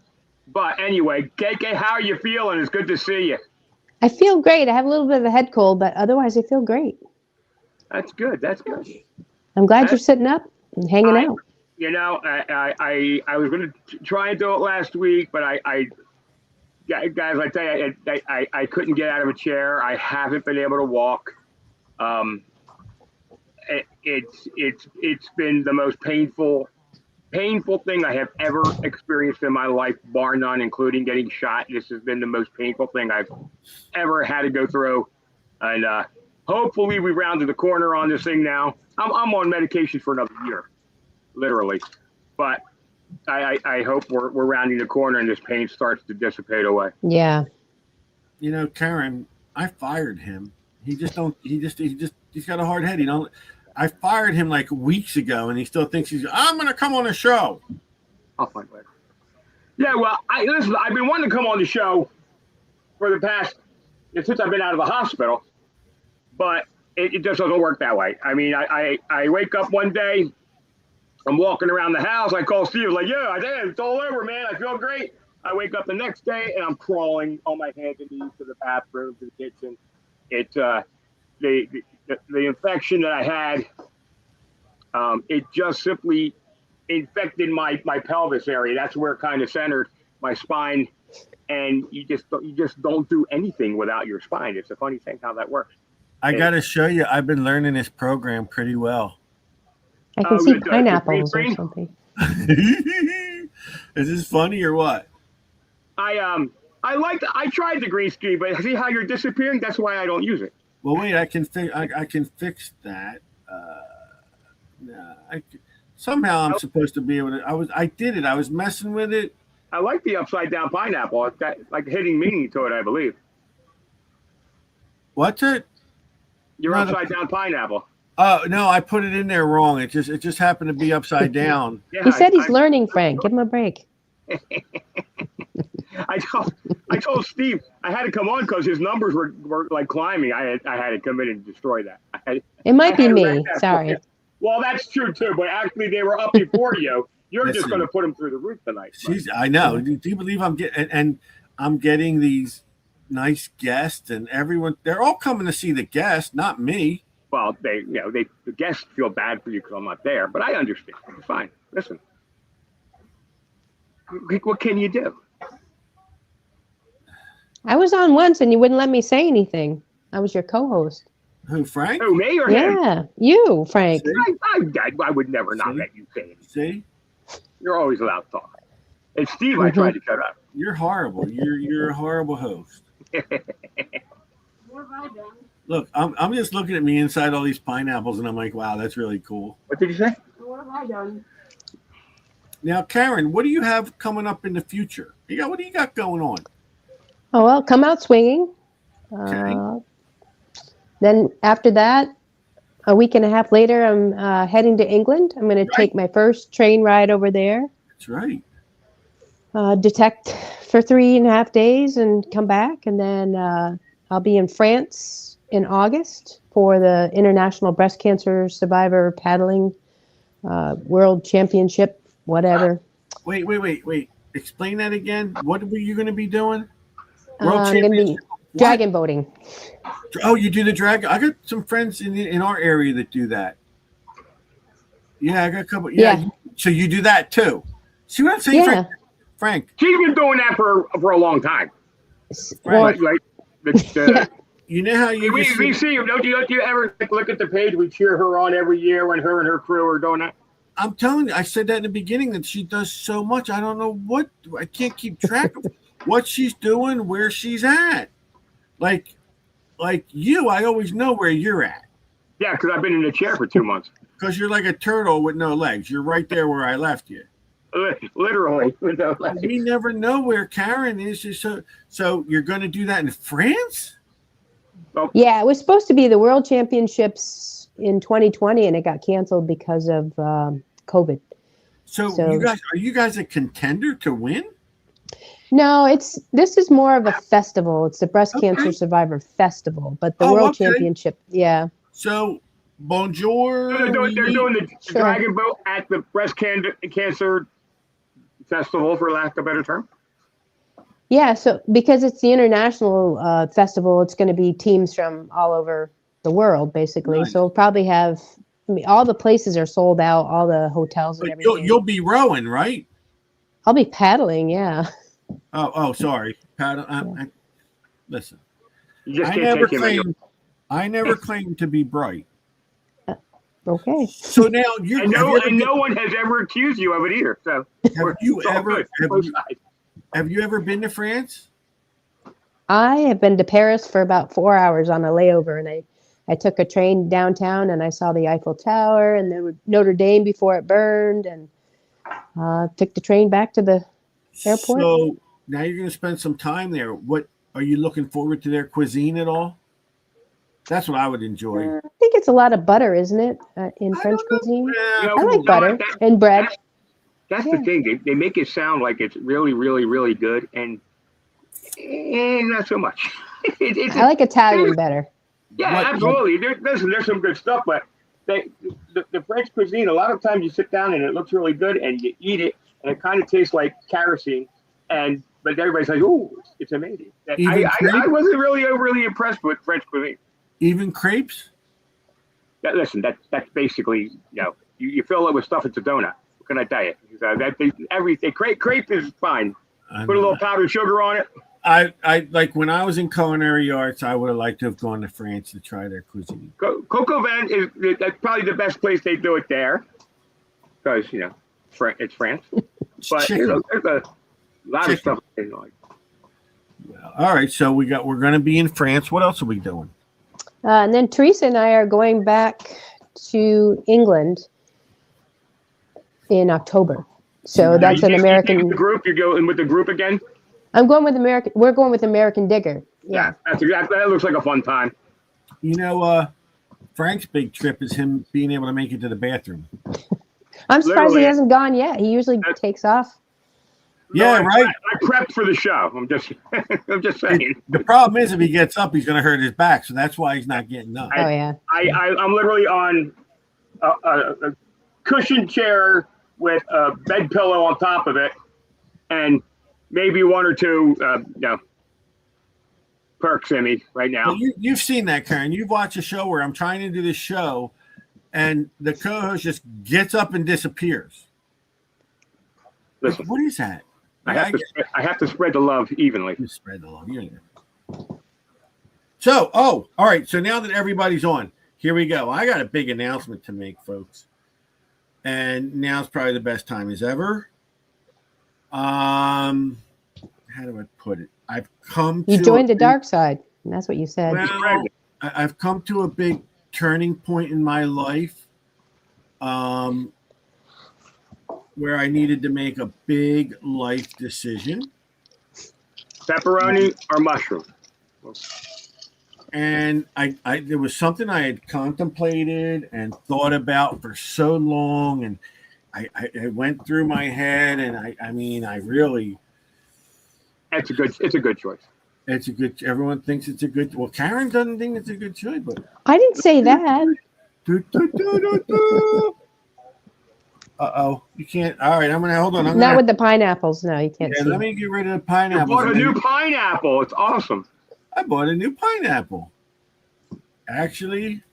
But anyway, KK, how are you feeling? It's good to see you. I feel great. I have a little bit of a head cold, but otherwise I feel great. That's good. That's good. I'm glad you're sitting up and hanging out. You know, I was going to try and do it last week, but guys, I tell you, I couldn't get out of a chair. I haven't been able to walk. It's been the most painful thing I have ever experienced in my life, bar none, including getting shot. This has been the most painful thing I've ever had to go through, and hopefully we rounded the corner on this thing now. I'm on medication for another year, literally, but I hope we're rounding the corner and this pain starts to dissipate away. Yeah. You know, Karin, I fired him. He's got a hard head. I fired him like weeks ago, and he still thinks I'm going to come on the show. I'll find later. Yeah, well, listen, I've been wanting to come on the show for the past, since I've been out of the hospital, but it just doesn't work that way. I mean, I wake up one day, I'm walking around the house, I call Steve, like, yeah, it's all over, man, I feel great. I wake up the next day, and I'm crawling on my hands and knees to the bathroom, to the kitchen. It's the infection that I had, it just simply infected my pelvis area. That's where it kind of centered my spine, and you just don't do anything without your spine. It's a funny thing how that works. I got to show you. I've been learning this program pretty well. I can see pineapples or something. Is this funny or what? I tried the green screen, but see how you're disappearing? That's why I don't use it. Well, wait, I can fix that. Somehow I'm supposed to be able to. I did it. I was messing with it. I like the upside down pineapple. It's got like hidden meaning to it, I believe. What's it? Your upside down pineapple. Oh no, I put it in there wrong. It just happened to be upside down. Yeah, he said he's learning, Frank. Give him a break. I told Steve I had to come on because his numbers were like climbing. I had to come in and destroy that. It might be me. Sorry. Well, that's true too, but actually they were up before you. You're just going to put them through the roof tonight. I know. Do you believe I'm getting these nice guests and everyone? They're all coming to see the guest, not me. Well, the guests feel bad for you because I'm not there, but I understand. It's fine. Listen, what can you do? I was on once and you wouldn't let me say anything. I was your co-host. Who, Frank? Who, me or him? Yeah, you, Frank. I would never not let you say anything. See? You're always allowed to talk. And Steve, I tried to cut up. You're horrible. You're a horrible host. What have I done? Look, I'm just looking at me inside all these pineapples, and I'm like, wow, that's really cool. What did you say? What have I done? Now, Karin, what do you have coming up in the future? What do you got going on? Oh, well, come out swinging. Okay. Then after that, a week and a half later, I'm heading to England. I'm going to take my first train ride over there. That's right. Detect for 3.5 days and come back. And then I'll be in France in August for the International Breast Cancer Survivor Paddling World Championship, whatever. Wait. Explain that again. What were you going to be doing? I'm going to be dragon boating. Oh, you do the dragon? I got some friends in our area that do that. Yeah, I got a couple. Yeah. So you do that too? See what I'm saying, Yeah. Frank? She's been doing that for a long time. Well, Right? yeah. You know how you we see you. Don't you ever look at the page? We cheer her on every year when her and her crew are doing that. I'm telling you, I said that in the beginning that she does so much. I don't know what. I can't keep track of what she's doing, where she's at. Like you, I always know where you're at. Yeah, because I've been in the chair for 2 months. Because you're like a turtle with no legs. You're right there where I left you. Literally, with no legs. We never know where Karin is. So you're going to do that in France? Yeah, it was supposed to be the World Championships in 2020, and it got canceled because of COVID. So are you guys a contender to win? No, this is more of a festival. It's the Breast Cancer Survivor Festival, but the World Championship, yeah. So, bonjour. They're doing the dragon boat at the Breast Cancer Festival, for lack of a better term. Yeah, so because it's the international festival, it's going to be teams from all over the world, basically. Nice. So we'll probably have, all the places are sold out, all the hotels and everything. You'll be rowing, right? I'll be paddling, yeah. Oh, sorry. Paddle. Listen, I never claimed to be bright. Okay. So now no one has ever accused you of it either. So have you ever been to France? I have been to Paris for about 4 hours on a layover, and I took a train downtown and I saw the Eiffel Tower and the Notre Dame before it burned, and took the train back to the airport. So now you're going to spend some time there. What are you looking forward to their cuisine at all? That's what I would enjoy. I think it's a lot of butter, isn't it, in French cuisine? Yeah, I like butter and bread. That's the thing. They make it sound like it's really, really, really good, and not so much. I like Italian better. Yeah, absolutely. There's some good stuff, but the French cuisine, a lot of times you sit down and it looks really good, and you eat it, and it kind of tastes like kerosene, but everybody's like, "Oh, it's amazing." I wasn't really overly impressed with French cuisine. Even crepes? Listen, that's basically, you fill it with stuff. It's a donut. What can I tell you? Everything crepe is fine. Put a little powdered sugar on it. I like when I was in culinary arts, I would have liked to have gone to France to try their cuisine. Coq au vin that's probably the best place they do it there, because it's France. But there's a lot of stuff they like. Well, all right, so we're going to be in France. What else are we doing? And then Teresa and I are going back to England in October. So that's an American group. You go in with the group again? I'm going with American. We're going with American Digger. Yeah. That's exactly. That looks like a fun time. Frank's big trip is him being able to make it to the bathroom. I'm surprised he hasn't gone yet. He usually takes off. Yeah, right. I prepped for the show. I'm just saying. The problem is if he gets up, he's going to hurt his back, so that's why he's not getting up. I'm literally on a cushion chair with a bed pillow on top of it, and maybe one or two, perks in me right now. Well, you've seen that, Karin. You've watched a show where I'm trying to do this show, and the co-host just gets up and disappears. Listen, what is that? I have to spread the love evenly. You spread the love. So, all right. So now that everybody's on, here we go. I got a big announcement to make, folks. And now's probably the best time as ever. How do I put it? You joined the dark side. And that's what you said. Well, I've come to a big turning point in my life. where I needed to make a big life decision. Pepperoni or mushroom? And I there was something I had contemplated and thought about for so long, and I went through my head, and I mean, I really. It's a good choice. It's a good. Everyone thinks it's a good. Well, Karin doesn't think it's a good choice, but I didn't say that. Uh-oh, you can't. All right, I'm gonna hold on. Not with the pineapples. No, you can't Yeah, see. let me get rid of the You pineapple. bought a new pineapple. It's awesome. I bought a new pineapple. Actually,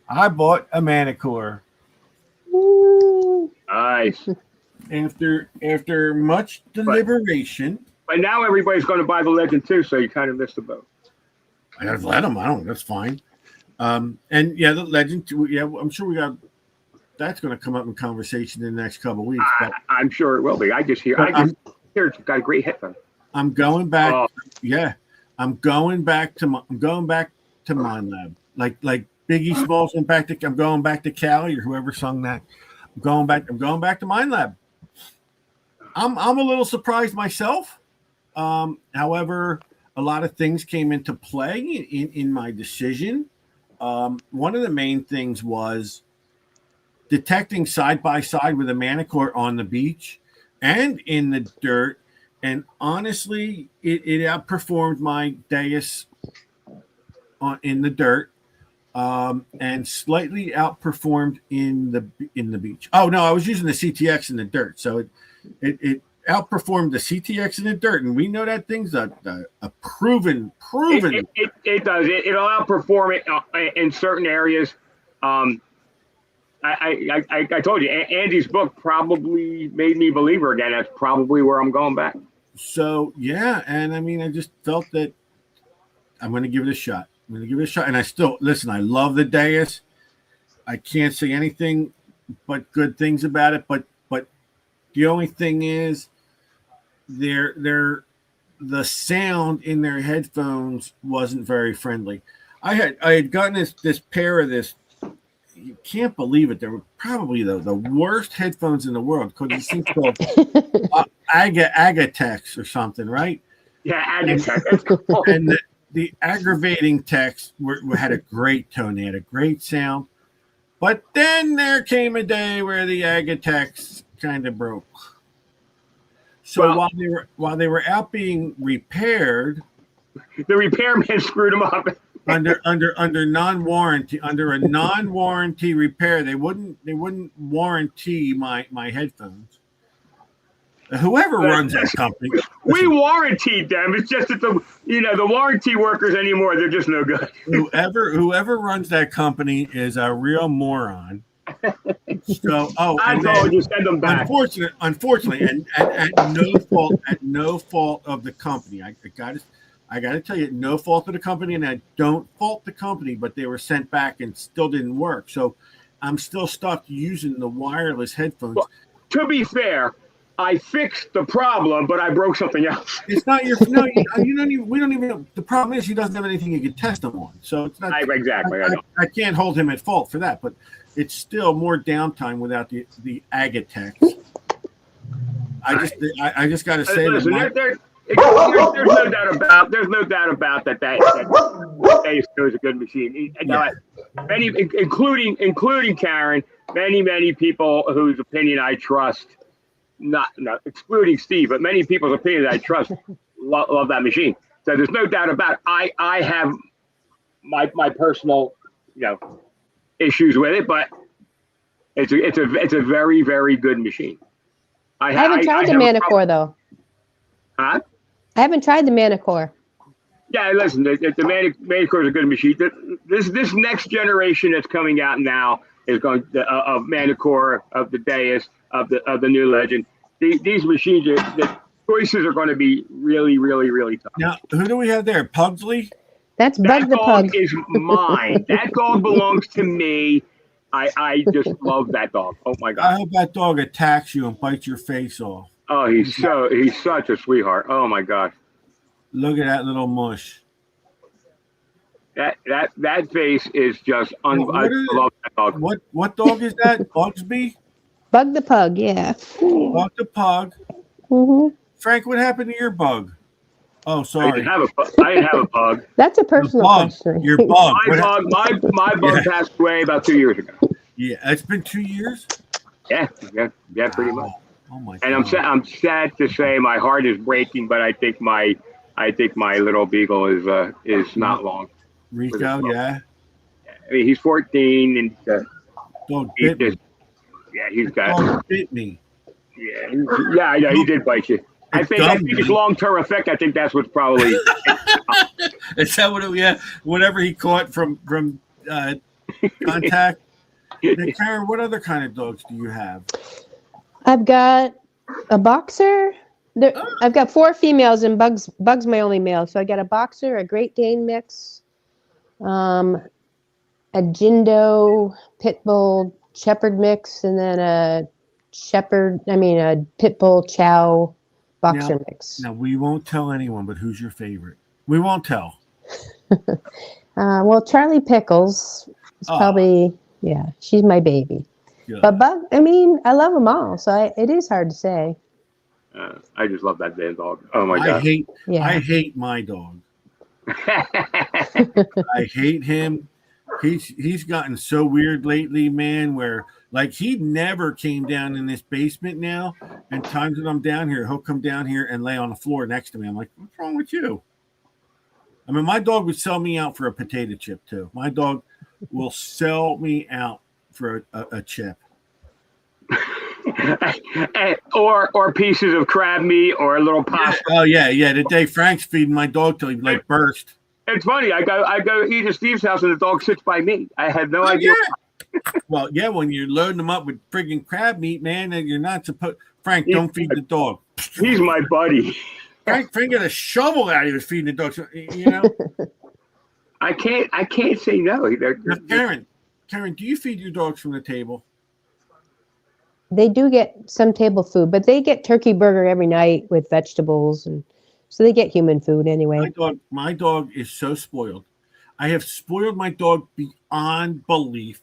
I bought a manicure. Ooh. Nice. After much deliberation. But now everybody's going to buy the Legend too, so you kind of missed the boat. I gotta let them. I don't. That's fine. And yeah, the Legend. Yeah, I'm sure we got. That's going to come up in conversation in the next couple of weeks. But I'm sure it will be. I just hear it's got a great headphone. I'm going back. Yeah, I'm going back to Mind Lab. Like Biggie Smalls went back to. I'm going back to Cali or whoever sung that. I'm going back to Mind Lab. I'm a little surprised myself. However, a lot of things came into play in my decision. One of the main things was detecting side by side with a manicure on the beach and in the dirt. And honestly, it outperformed my Deus in the dirt, and slightly outperformed in the beach. Oh no, I was using the CTX in the dirt, so it outperformed the CTX in the dirt, and we know that thing's a proven. It does. It'll outperform it in certain areas. I told you, Andy's book probably made me a believer again. That's probably where I'm going back. So yeah, and I mean, I just felt that I'm going to give it a shot. And I still listen. I love the Deus. I can't say anything but good things about it. But the only thing is, the sound in their headphones wasn't very friendly. I had gotten this pair of this. You can't believe it. They were probably the worst headphones in the world because these things called Agatex or something, right? Yeah, Agatex. And the aggravating text had a great tone. They had a great sound. But then there came a day where the Agatex kind of broke. So while they were out being repaired, the repairman screwed them up. under a non-warranty repair, they wouldn't warranty my headphones. Whoever runs that company, we warranted them. It's just that the warranty workers anymore, they're just no good. Whoever runs that company is a real moron. So I told you, send them back. Unfortunately, and at no fault of the company. I got to tell you, no fault of the company, and I don't fault the company, but they were sent back and still didn't work. So I'm still stuck using the wireless headphones. Well, to be fair, I fixed the problem, but I broke something else. It's not your no. You don't even. We don't even. The problem is he doesn't have anything you can test them on. So it's not exactly. I can't hold him at fault for that, but it's still more downtime without the Agatex. I just got to say listen, that. There's no doubt about that Deus is a good machine. Yeah. Many, including Karin, many people whose opinion I trust, not excluding Steve, but many people's opinion that I trust love that machine. So there's no doubt about it. I have my personal issues with it, but it's a very, very good machine. I haven't tried the manicure though. Huh? I haven't tried the manicure. Yeah, listen, the manicure is a good machine. This next generation that's coming out now is going of manicure, of the Deus, of the new Legend. These machines, the choices are going to be really, really, really tough. Now, who do we have there? Pugsley? That's Bug the Pug. That dog is mine. That dog belongs to me. I just love that dog. Oh my God! I hope that dog attacks you and bites your face off. Oh, he's such a sweetheart. Oh my God! Look at that little mush. That face is just I love that dog. What dog is that? Bugsby? Bug the pug, yeah. Bug the pug. Mm-hmm. Frank, what happened to your bug? Oh, I sorry. didn't have a pug. That's a personal question. Your bug. My bug passed away about 2 years ago. Yeah, it's been 2 years. Yeah, pretty much. Oh my And God. I'm sad to say my heart is breaking, but I think my little beagle is not long. Rico, yeah. I mean, he's 14 and Dog he's bit me. just he's got Dog bit me. yeah, I know he did bite you. I think it's long-term effect. I think that's what's probably. Is that what? Whatever he caught from contact. Now, Karen, what other kind of dogs do you have? I've got a boxer. I've got 4 females, and Bug's my only male. So I got a boxer, a Great Dane mix, a Jindo pit bull shepherd mix, and then a pit bull chow boxer mix. Now we won't tell anyone, but who's your favorite? We won't tell. Well, Charlie Pickles is probably, she's my baby. Good. But Bug, I love them all, so it is hard to say. I just love that damn dog. Oh my God. I hate my dog. I hate him. He's gotten so weird lately, man, where like he never came down in this basement now. And times that I'm down here, he'll come down here and lay on the floor next to me. I'm like, what's wrong with you? I mean, my dog would sell me out for a potato chip too. My dog will sell me out for a chip. or pieces of crab meat or a little pasta. Oh yeah. The day Frank's feeding my dog till he like burst. It's funny. I go eat at Steve's house and the dog sits by me. I had no idea. Yeah. Well, yeah, when you're loading them up with friggin' crab meat, man, and you're not supposed. Frank, don't feed the dog. He's my buddy. Frank got a shovel out. He was feeding the dog. So, you know. I can't say no. Karen, do you feed your dogs from the table? They do get some table food, but they get turkey burger every night with vegetables, and so they get human food anyway. My dog is so spoiled. I have spoiled my dog beyond belief.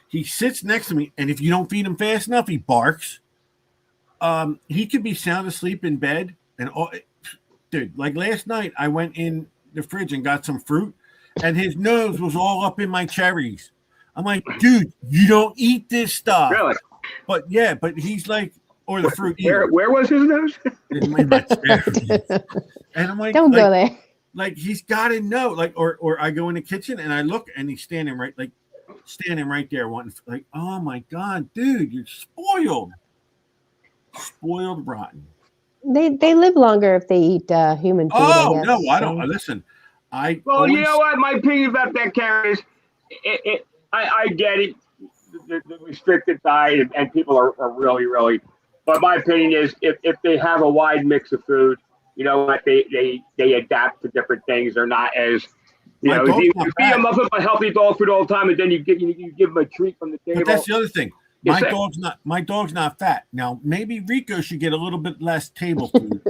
He sits next to me, and if you don't feed him fast enough, he barks. He could be sound asleep in bed, and dude, like last night, I went in the fridge and got some fruit, and his nose was all up in my cherries. I'm like, dude, you don't eat this stuff. Really? But he's like, or the fruit. Where was his nose? In my cherries. And I'm like, don't go there. Like he's got to know, like, or I go in the kitchen and I look and he's standing right there, wanting, like, oh my God, dude, you're spoiled rotten. They live longer if they eat human food. Oh no, I don't. Listen, you know what? My opinion about that, Karen, is I get it, the restricted diet, and people are really, really. But my opinion is, if they have a wide mix of food, you know what, they adapt to different things. They're not as if you feed them up with a healthy dog food all the time, and then you give them a treat from the table. But that's the other thing. My dog's not fat. Now maybe Rico should get a little bit less table food.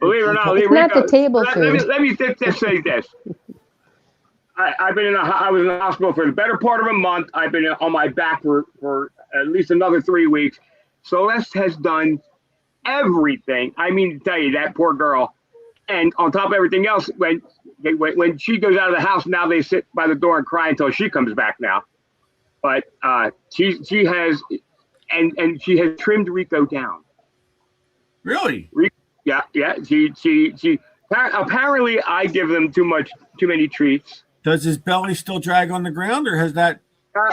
Believe it or not, it's Rico, not the table food. Let me just say this. I was in the hospital for the better part of a month. I've been on my back for at least another 3 weeks. Celeste has done everything. I mean, to tell you, that poor girl. And on top of everything else, when she goes out of the house, now they sit by the door and cry until she comes back now. But she has trimmed Rico down. Really? Yeah. She apparently I give them too many treats. Does his belly still drag on the ground, or has that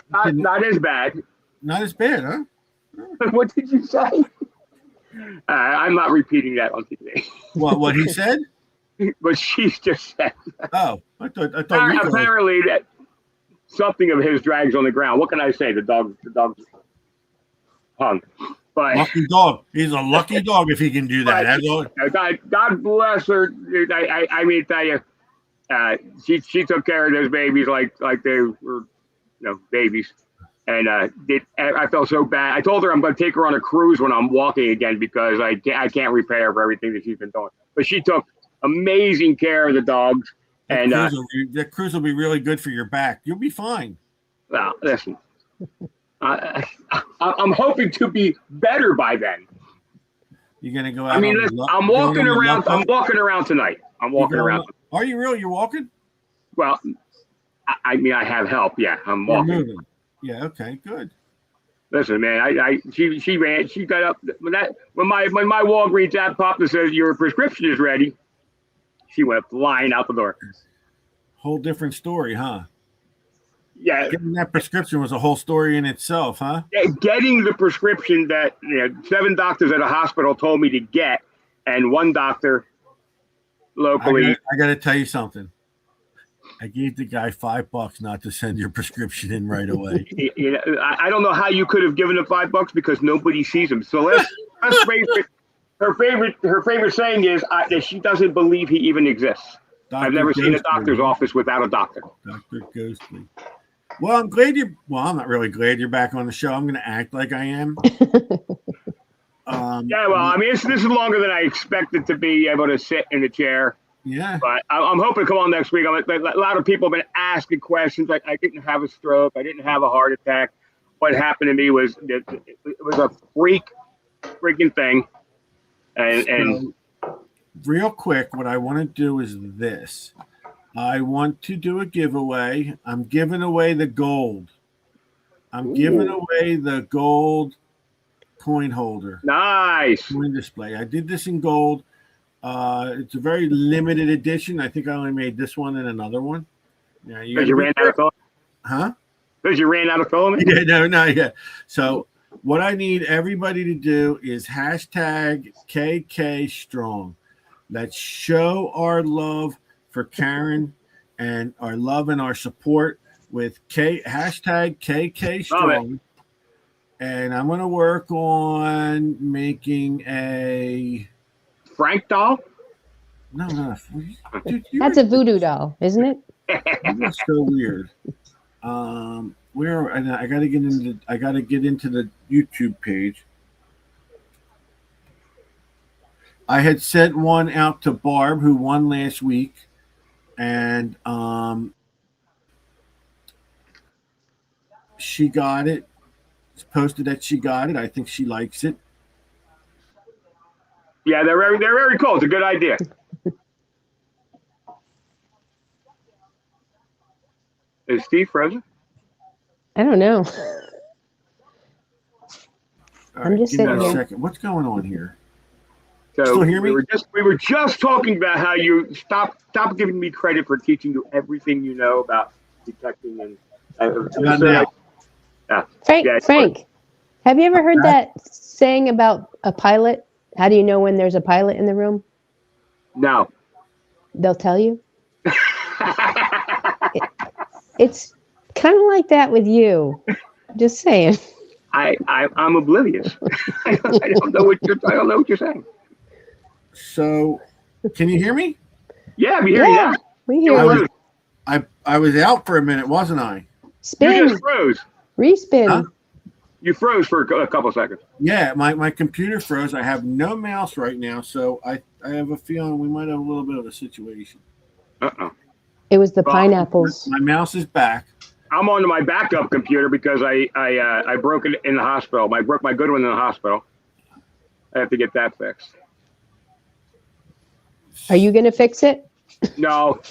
not as bad? Not as bad, huh? What did you say? I'm not repeating that on TV. What he said? But she's just said. Oh, I thought. Apparently that something of his drags on the ground. What can I say? The dog's hung. But lucky dog. He's a lucky dog if he can do that. God bless her. I mean, tell you, she took care of those babies like they were, babies. And I felt so bad. I told her I'm going to take her on a cruise when I'm walking again because I can't repay her for everything that she's been doing. But she took amazing care of the dogs. And that cruise will be really good for your back. You'll be fine. well, listen, I'm hoping to be better by then. You're gonna go out. I mean, listen, I'm walking around. I'm walking around tonight. I'm walking around. Are you really? You're walking? Well, I mean, I have help. Yeah, I'm You're walking. moving. Yeah. Okay. Good. Listen, man, she ran. She got up when my Walgreens app popped and says your prescription is ready. She went flying out the door. Whole different story, huh? Yeah, Getting that prescription was a whole story in itself, huh? getting the prescription that 7 doctors at a hospital told me to get, and 1 doctor locally. I got to tell you something. I gave the guy $5 not to send your prescription in right away. I don't know how you could have given him $5 because nobody sees him. So let's face it. Her favorite saying is that she doesn't believe he even exists. I've never seen a doctor's office without a doctor. Dr. Ghostly. Well, I'm glad I'm not really glad you're back on the show. I'm going to act like I am. Yeah, well, I mean, this is longer than I expected to be able to sit in a chair. Yeah. But I'm hoping to come on next week. A lot of people have been asking questions. Like, I didn't have a stroke. I didn't have a heart attack. What happened to me was it was a freaking thing. And so, real quick, what I want to do is this. I want to do a giveaway. I'm giving away the gold. I'm giving away the gold coin holder. Nice. Coin display. I did this in gold. It's a very limited edition. I think I only made this one and another one. Yeah, because you ran out of filament? Huh? Because you ran out of filament? Yeah, no, yeah. So what I need everybody to do is hashtag KK Strong. Let's show our love for Karin and our love and our support with hashtag KK Strong. And I'm going to work on making a Frank doll? No. Dude, that's a voodoo doll, isn't it? That's so weird. Where I gotta get into the YouTube page. I had sent one out to Barb, who won last week, and she got it. It's posted that she got it. I think she likes it. Yeah, they're very cool. It's a good idea. Is Steve frozen? I don't know. I'm just give me sitting a here. second. What's going on here? So Still hear me? we were just talking about how you stop giving me credit for teaching you everything you know about detecting and Frank, have you ever heard that saying about a pilot? How do you know when there's a pilot in the room? No. They'll tell you. It's kind of like that with you. Just saying. I'm oblivious. I don't know what you're saying. So, can you hear me? Yeah, we hear you now. We hear you. I was out for a minute, wasn't I? Spin. You just froze. Respin. Huh? You froze for a couple seconds. Yeah, my computer froze. I have no mouse right now, so I have a feeling we might have a little bit of a situation. Uh-oh. It was the pineapples. My mouse is back. I'm on my backup computer because I broke it in the hospital. I broke my good one in the hospital. I have to get that fixed. Are you going to fix it? No.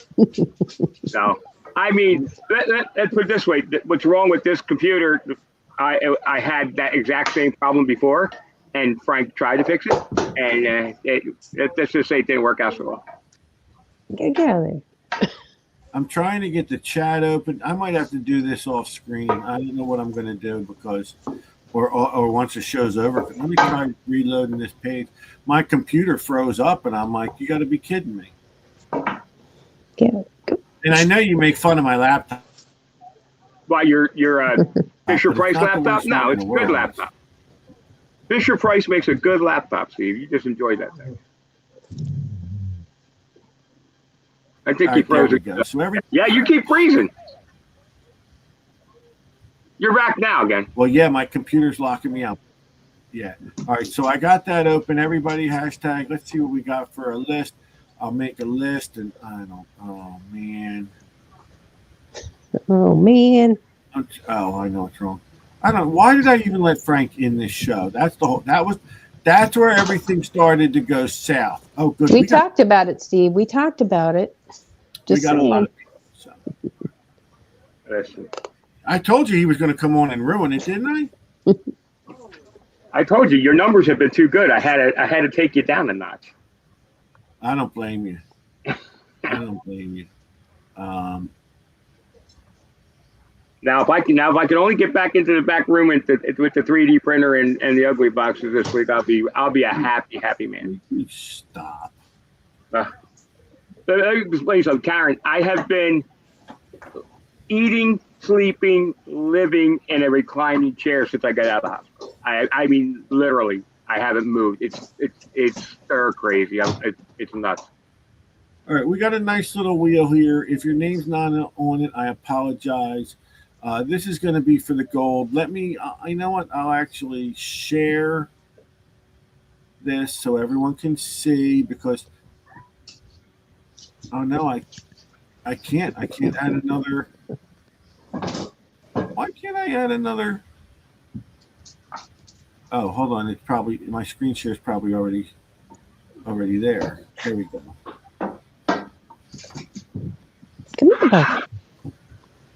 No. I mean, let's put it this way. What's wrong with this computer, I had that exact same problem before, and Frank tried to fix it, and let's just say it didn't work out so well. Get out of there. I'm trying to get the chat open. I might have to do this off screen. I don't know what I'm going to do because, or once the show's over. Let me try reloading this page. My computer froze up, and I'm like, you got to be kidding me. And I know you make fun of my laptop. Why, your Fisher Price laptop? No, it's a good laptop. Fisher Price makes a good laptop, Steve. You just enjoy that thing. I think you froze it. Yeah, you keep freezing. You're back now again. Well, yeah, my computer's locking me up. Yeah. All right, so I got that open. Everybody, hashtag. Let's see what we got for a list. I'll make a list, and I don't. Oh man. Oh man. Oh, I know what's wrong. I don't. Why did I even let Frank in this show? That's the whole. That's where everything started to go south. Oh, good. We talked about it, Steve. We talked about it. We got a lot of people. So. Listen, I told you he was going to come on and ruin it, didn't I? I told you your numbers have been too good. I had to take you down a notch. I don't blame you. I don't blame you. Now if I can only get back into the back room with the 3D printer and the ugly boxes this week, I'll be a happy man. Stop. Let me explain something, Karen. I have been eating, sleeping, living in a reclining chair since I got out of the hospital. I mean, literally, I haven't moved. It's stir crazy. It's nuts. All right, we got a nice little wheel here. If your name's not on it, I apologize. This is going to be for the gold. Let me, you know what? I'll actually share this so everyone can see because, oh no, I can't add another. Why can't I add another? Oh, hold on. It's probably, my screen share is probably already there. There we go.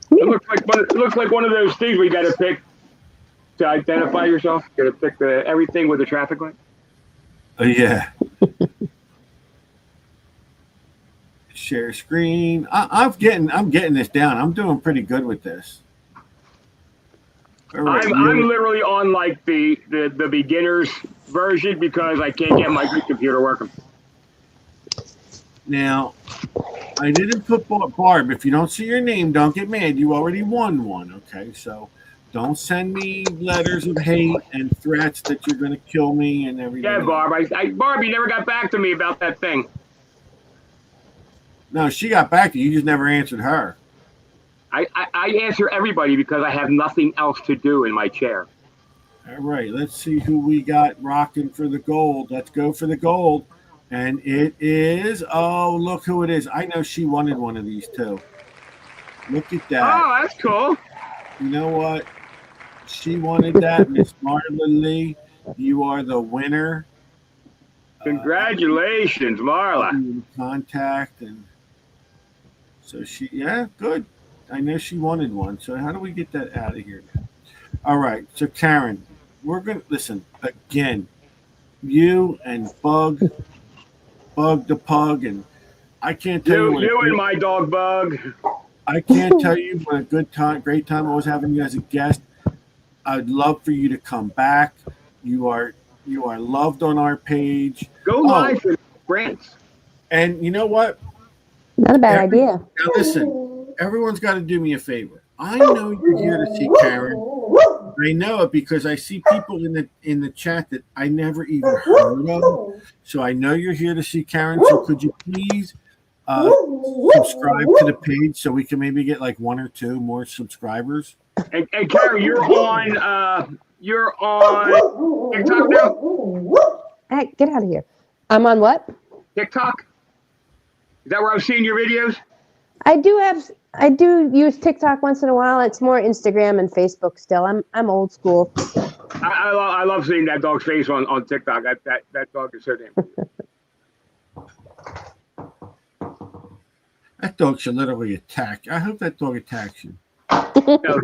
Come here, bud. It looks like one of those things where you got to pick to identify yourself. You got to pick everything with the traffic light. Yeah. Share screen. I'm getting this down. I'm doing pretty good with this. Right, I'm literally on like the beginner's version because I can't get my computer working. Now, I didn't put Barb. If you don't see your name, don't get mad. You already won one, okay? So don't send me letters of hate and threats that you're going to kill me and everything. Yeah, Barb. Barb, you never got back to me about that thing. No, she got back to you. You just never answered her. I answer everybody because I have nothing else to do in my chair. All right, let's see who we got rocking for the gold. Let's go for the gold. And it is, oh, look who it is. I know she wanted one of these too. Look at that. Oh, that's cool. You know what? She wanted that. Miss Marla Lee, you are the winner. Congratulations, Marla. Contact. And so she, yeah, good. I know she wanted one. So how do we get that out of here now? All right. So Karen, we're going to, listen, again, you and Bug the Pug, and I can't tell you. You and my dog Bug. I can't tell you what a great time I was having you as a guest. I'd love for you to come back. You are loved on our page. Go live for France. And you know what? Not a bad idea. Now listen, everyone's got to do me a favor. I know you're here to see Karen. I know it because I see people in the chat that I never even heard of. So I know you're here to see Karen. So could you please subscribe to the page so we can maybe get like 1 or 2 more subscribers? And Karen, you're on TikTok now? Hey, get out of here. I'm on what? TikTok? Is that where I'm seeing your videos? I do use TikTok once in a while. It's more Instagram and Facebook still. I'm old school. I love seeing that dog's face on TikTok. That dog is so damn cool. That dog should literally attack. I hope that dog attacks you. No,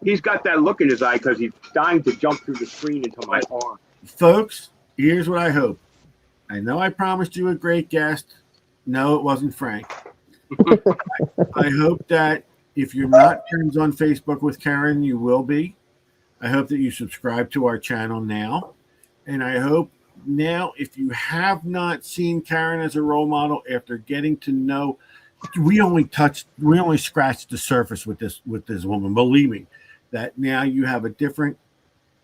he's got that look in his eye because he's dying to jump through the screen into my arm. Folks, here's what I hope. I know I promised you a great guest. No, it wasn't Frank. I hope that if you're not friends on Facebook with Karen, you will be. I hope that you subscribe to our channel now. And I hope now, if you have not seen Karen as a role model after getting to know, we only scratched the surface with this woman. Believe me, that now you have a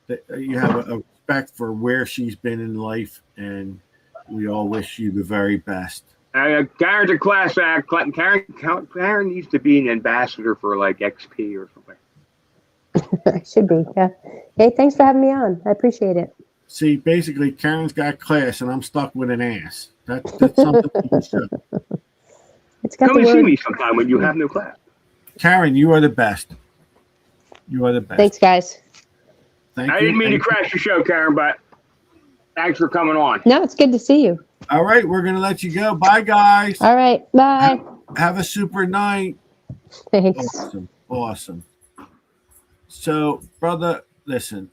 respect for where she's been in life, and we all wish you the very best. Karen's a class act. Karen needs to be an ambassador for like XP or something. I should be. Yeah. Hey, thanks for having me on. I appreciate it. See, basically, Karen's got class, and I'm stuck with an ass. That's something people should. It's got Come the and see word. me sometime when you have no class. Karen, you are the best. You are the best. Thanks, guys. Thank I you. didn't mean to crash your show, Karen, but thanks for coming on. No, it's good to see you. All right, we're gonna let you go. Bye, guys. All right. Bye. Have a super night. Thanks. Awesome. So, brother, listen,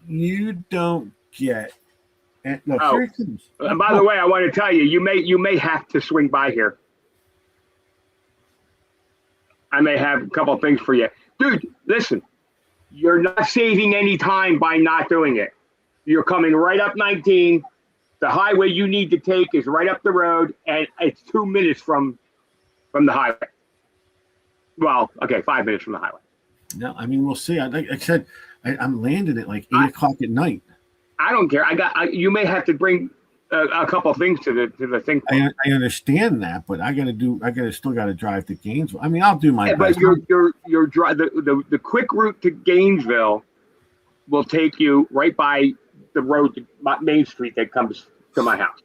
you don't get. And look, Oh, here it comes. And by the way, I want to tell you, you may have to swing by here. I may have a couple of things for you. Dude, listen, you're not saving any time by not doing it. You're coming right up 19. The highway you need to take is right up the road, and it's 2 minutes from the highway. Well, okay, 5 minutes from the highway. No, I mean, we'll see. Like I said, I'm landing at like 8 o'clock at night. I don't care. You may have to bring a couple of things to the thing. I understand that, but I still got to drive to Gainesville. I mean, I'll do my But best. your drive the quick route to Gainesville will take you right by the road to Main Street that comes to my house.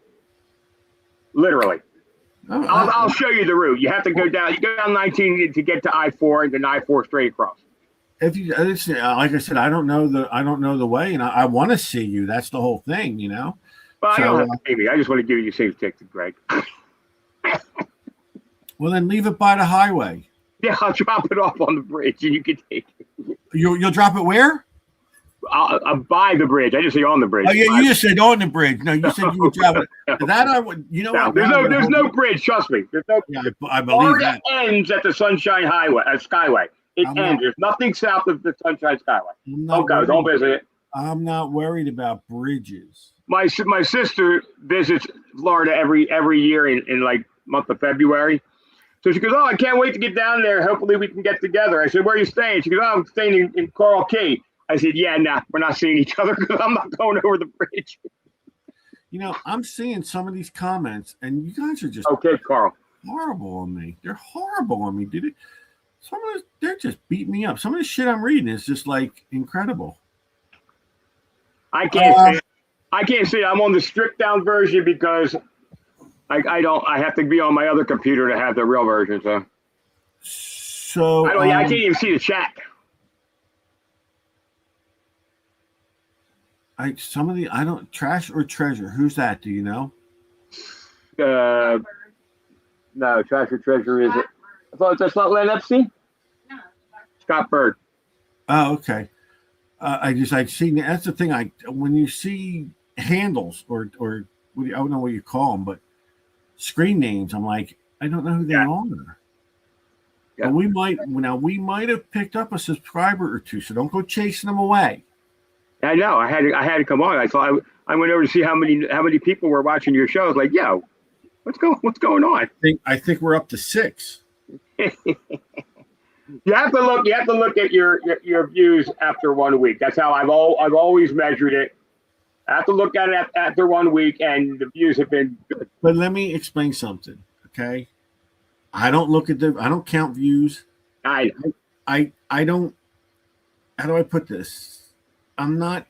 Literally. I'll show you the route. You have to go down. You go down 19 to get to I-4 and then I-4 straight across. If you listen, like I said, I don't know the way, and I want to see you. That's the whole thing, you know. Well, So, I don't have to pay me. I just want to give you a safe ticket, Greg. Well, then leave it by the highway. Yeah, I'll drop it off on the bridge and you can take it. You'll drop it where? I'll by the bridge. I just say on the bridge. Oh yeah, you just said on the bridge. No, you said you would drop it. That I would. You know what? There's no bridge. Trust me. There's no. Yeah, I believe Florida that. ends at the Sunshine Highway, Skyway. It I'm ends. not- There's nothing south of the Sunshine Skyway. I'm Don't go. Don't visit it. I'm not worried about bridges. My sister visits Florida every year in like month of February. So she goes, "Oh, I can't wait to get down there. Hopefully we can get together." I said, "Where are you staying?" She goes, "Oh, I'm staying in Coral Key." I said, "Yeah, nah, we're not seeing each other because I'm not going over the bridge." You know, I'm seeing some of these comments, and you guys are just Okay, Carl. horrible on me. They're horrible on me, dude. They're just beating me up. Some of the shit I'm reading is just like incredible. I can't see it. I can't see it. I'm on the stripped down version because I have to be on my other computer to have the real version. So So I can't even see the chat. Trash or treasure. Who's that? Do you know? No, Trash or Treasure is it? I thought that's not Len Epstein. No. Scott Bird. Oh, okay. I see. That's the thing. When you see handles or I don't know what you call them, but screen names, I'm like, I don't know who they are. Yeah. And we might have picked up a subscriber or two, so don't go chasing them away. I know. I had to come on. I went over to see how many people were watching your show. I was like, yo, what's going on? I think we're up to 6. You have to look at your views after 1 week. That's how I've always measured it. I have to look at it after 1 week, and the views have been good. But let me explain something, okay? I don't count views. I don't. How do I put this? I'm not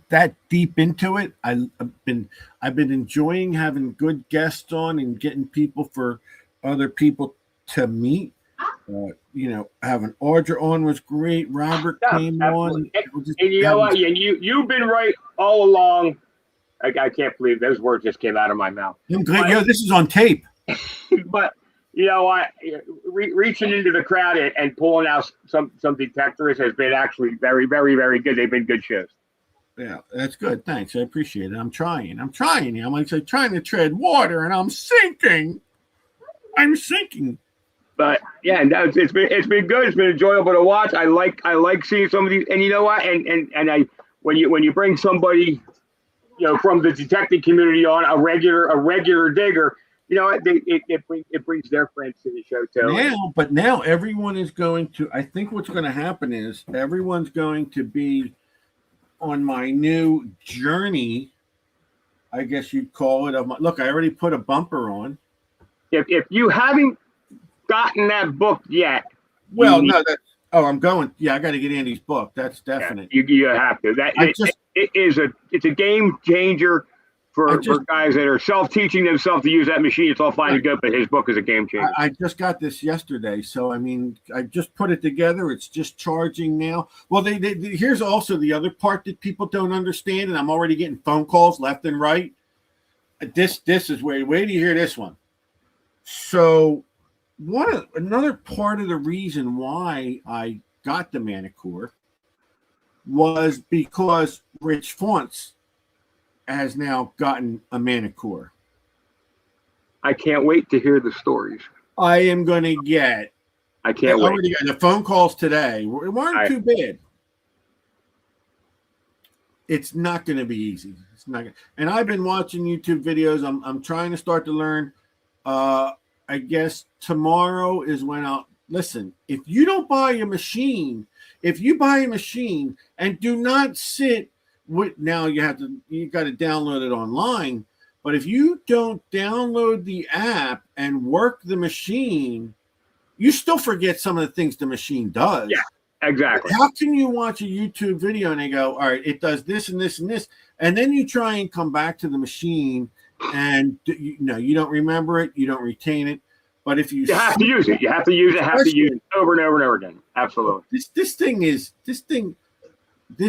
that deep into it. I've been enjoying having good guests on and getting people for other people to meet. Having Audra on was great. Robert came on. And you know what? You've been right all along. I can't believe those words just came out of my mouth. I'm glad. This is on tape. But you know what? Reaching into the crowd and pulling out some detectors has been actually very, very, very good. They've been good shows. Yeah, that's good. Thanks. I appreciate it. I'm trying. I'm like trying to tread water, and I'm sinking. But yeah, no, it's been good. It's been enjoyable to watch. I like seeing some of these, and you know what? And when you bring somebody, from the detective community on, a regular digger, it brings their friends to the show too. Now everyone is going to. I think what's going to happen is everyone's going to be on my new journey. I guess you'd call it. Look, I already put a bumper on. If you haven't gotten that book yet, well, Oh, I'm going. Yeah, I got to get Andy's book. That's definite. Yeah, you have to. It's a game changer for guys that are self-teaching themselves to use that machine. It's all fine and good, but his book is a game changer. I just got this yesterday, so I mean, I just put it together. It's just charging now. Well, here's also the other part that people don't understand, and I'm already getting phone calls left and right. This is wait till you hear this one. So, another part of the reason why I got the Manicure was because Rich Fonts has now gotten a Manicure. I can't wait to hear the stories. I am going to get. I can't wait. Already got the phone calls today. It weren't too bad. It's not going to be easy. It's not. And I've been watching YouTube videos. I'm trying to start to learn. I guess tomorrow is when I'll listen. If you don't buy a machine, if you buy a machine and do not sit with, now you got to download it online. But if you don't download the app and work the machine, you still forget some of the things the machine does. Yeah, exactly. How can you watch a YouTube video and they go, all right, it does this and this and this, and then you try and come back to the machine and you don't remember it, you don't retain it. But if you have to use it, you have to use it over and over and over again. Absolutely. This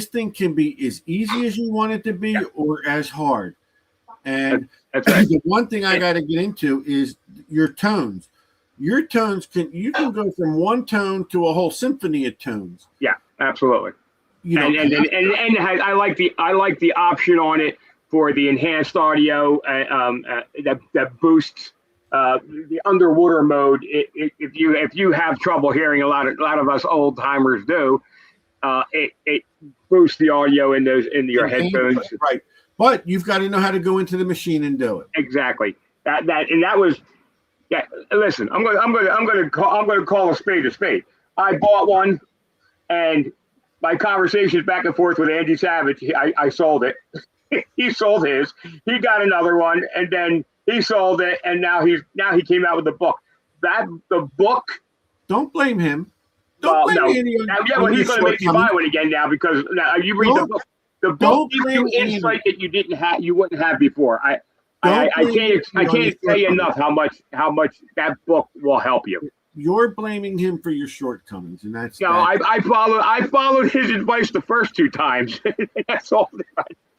thing can be as easy as you want it to be, or as hard. And that's right. The one thing I got to get into is your tones. Your tones you can go from one tone to a whole symphony of tones. Yeah, absolutely. And I like the option on it for the enhanced audio that boosts the underwater mode. If you have trouble hearing, a lot of us old timers do. It boosts the audio in your headphones. Right. But you've got to know how to go into the machine and do it. Exactly. That was. Yeah. Listen, I'm going to call a spade a spade. I bought one, and my conversations back and forth with Andy Savage, I sold it. He sold his. He got another one, and then he sold it, and now he came out with the book. The book. Don't blame him. Don't blame Andy. Well, he's going to make you buy one again now because now you read the book. The book gives you insight that you wouldn't have before. I can't say enough how much that book will help you. You're blaming him for your shortcomings, and that's I followed his advice the first two times. That's all.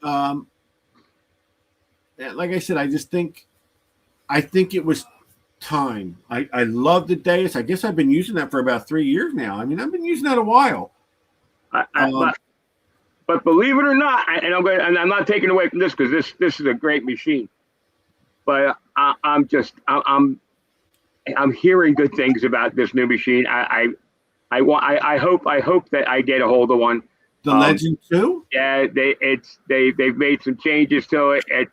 Like I said, I think it was time. I love the Deus. I guess I've been using that for about 3 years now. I mean, I've been using that a while. But believe it or not, and I'm not taking away from this because this is a great machine. But I'm hearing good things about this new machine. I hope that I get a hold of one. The Legend 2? Yeah, they've made some changes to it.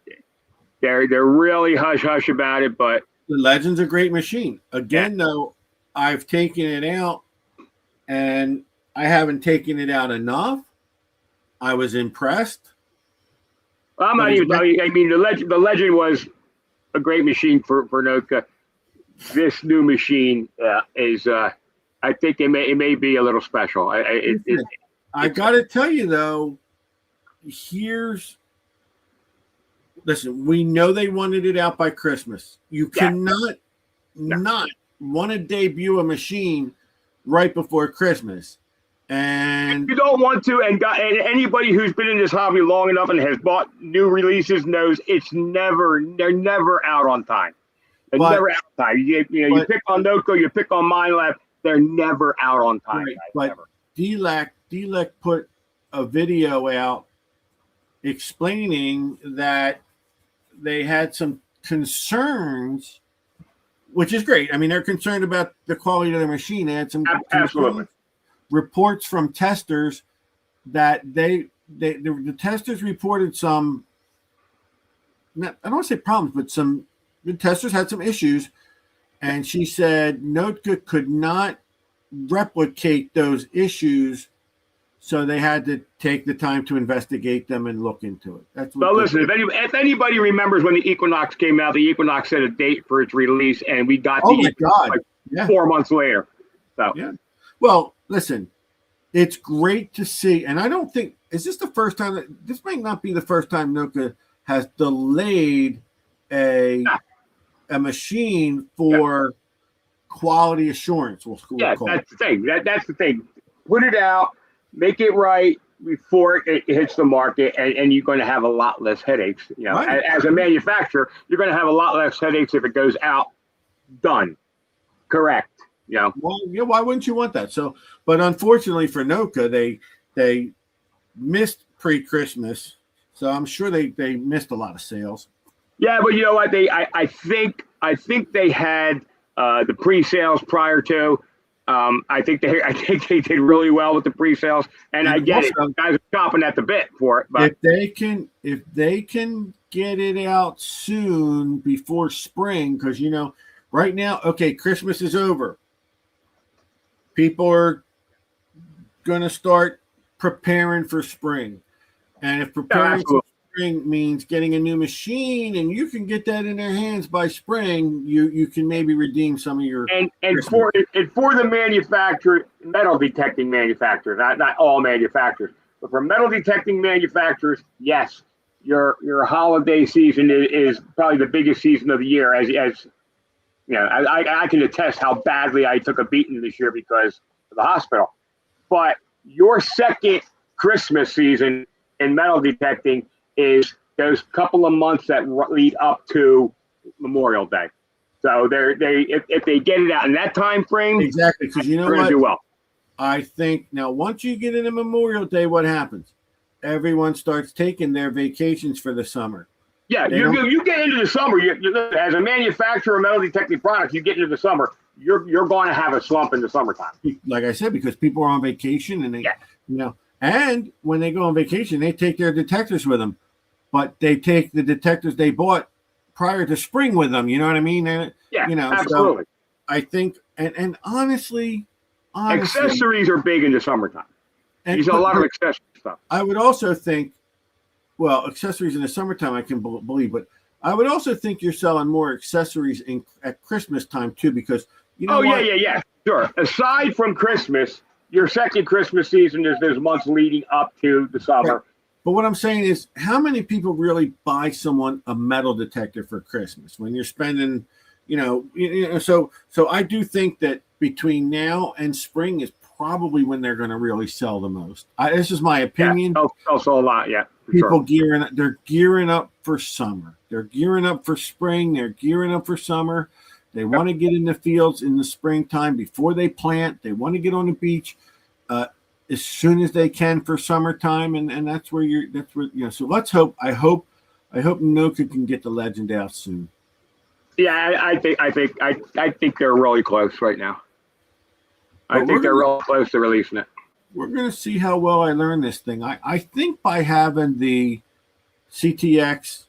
They're really hush hush about it, but the Legend's a great machine. Again, though, I've taken it out, and I haven't taken it out enough. I was impressed. Well, I'm not even. I mean, the Legend was a great machine for Notka. This new machine is. I think it may be a little special. I got to tell you though. Listen. We know they wanted it out by Christmas. You cannot not want to debut a machine right before Christmas. And if you don't want to, and anybody who's been in this hobby long enough and has bought new releases knows they're never out on time. They're never out on time. You pick on Noco, you pick on Minelab, they're never out on time. Right, but DLEC put a video out explaining that they had some concerns, which is great. I mean, they're concerned about the quality of their machine. They had some reports from testers that the testers reported some, I don't want to say problems, but the testers had some issues, and she said Notka could not replicate those issues, so they had to take the time to investigate them and look into it. That's what. Well, listen, if anybody remembers when the Equinox came out, the Equinox set a date for its release, and we got 4 months later. So yeah. Well, listen, it's great to see. And I don't think, is this the first time this might not be the first time Noka has delayed a machine for quality assurance. We'll call that's the thing. That's the thing. Put it out, make it right before it hits the market, and you're going to have a lot less headaches. Right. As a manufacturer, you're going to have a lot less headaches if it goes out done correct. Well, yeah, why wouldn't you want that? So, but unfortunately for Noka, they missed pre-Christmas, so I'm sure they missed a lot of sales. Yeah, but you know what? I think they had the pre-sales prior to. I think they did really well with the pre-sales, and I get also, it. Guys are chopping at the bit for it. But if they can get it out soon before spring, because right now, okay, Christmas is over. People are going to start preparing for spring. And if preparing for spring means getting a new machine and you can get that in their hands by spring, you can maybe redeem some of your and for the metal detecting manufacturers, not all manufacturers, but for metal detecting manufacturers, yes, your holiday season is probably the biggest season of the year. I can attest how badly I took a beating this year because of the hospital. But your second Christmas season in metal detecting is those couple of months that lead up to Memorial Day. So if they get it out in that time frame, exactly, because they're going to do well. I think now once you get into Memorial Day, what happens? Everyone starts taking their vacations for the summer. Yeah, you get into the summer. As a manufacturer of metal detecting products, you get into the summer. You're going to have a slump in the summertime. Like I said, because people are on vacation and and when they go on vacation, they take their detectors with them, but they take the detectors they bought prior to spring with them. You know what I mean? And, absolutely. So I think, and honestly, accessories are big in the summertime. There's a lot of accessory stuff. I would also think. Well, accessories in the summertime, I can believe, but I would also think you're selling more accessories at Christmas time too, because yeah, sure. Aside from Christmas, your second Christmas season is those months leading up to the summer. Right. But what I'm saying is, how many people really buy someone a metal detector for Christmas when you're spending, so I do think that between now and spring is probably when they're going to really sell the most. This is my opinion. Yeah, they'll sell a lot, yeah. People they're gearing up for summer. They're gearing up for spring. They're gearing up for summer. They want to get in the fields in the springtime before they plant. They want to get on the beach as soon as they can for summertime, and that's where So let's hope. I hope Noka can get the legend out soon. Yeah, I think they're really close right now. I think they're real close to releasing it. We're going to see how well I learn this thing. I think by having the CTX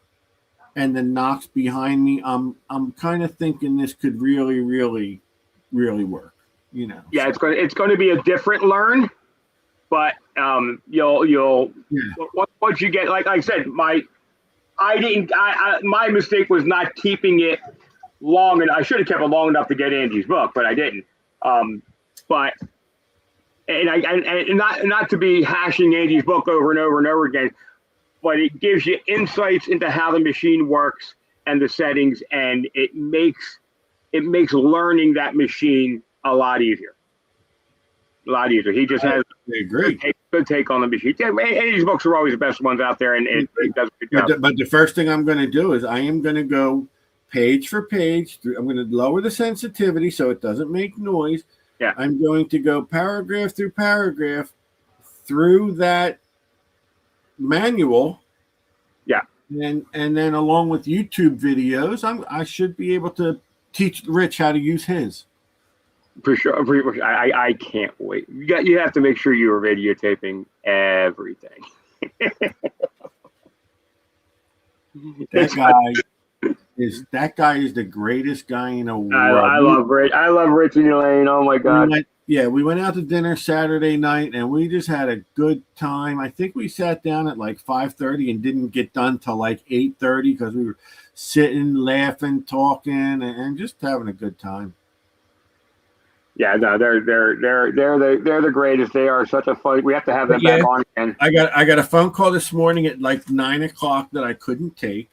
and the Knox behind me, I'm kind of thinking this could really, really, really work. Yeah, it's going to be a different learn, but you'll once you get, like I said, my mistake was not keeping it long, and I should have kept it long enough to get Andy's book, but I didn't. But not to be hashing Andy's book over and over and over again, but it gives you insights into how the machine works and the settings, and it makes learning that machine a lot easier. He just has a good take on the machine. Yeah, Andy's books are always the best ones out there, and it does a good job. But the first thing I'm going to do is I am going to go page for page. I'm going to lower the sensitivity so it doesn't make noise. Yeah. I'm going to go paragraph through paragraph through that manual. Yeah. And then along with YouTube videos, I should be able to teach Rich how to use his. For sure. I can't wait. You have to make sure you are videotaping everything. That guy is the greatest guy in the world. I love Rich. I love Rich and Elaine. Oh my God. We went out to dinner Saturday night and we just had a good time. I think we sat down at like 5:30 and didn't get done till like 8:30 because we were sitting, laughing, talking, and just having a good time. Yeah, no, they're the greatest. They are such a fun. We have to have them Yeah. back on again. I got a phone call this morning at like 9 o'clock that I couldn't take.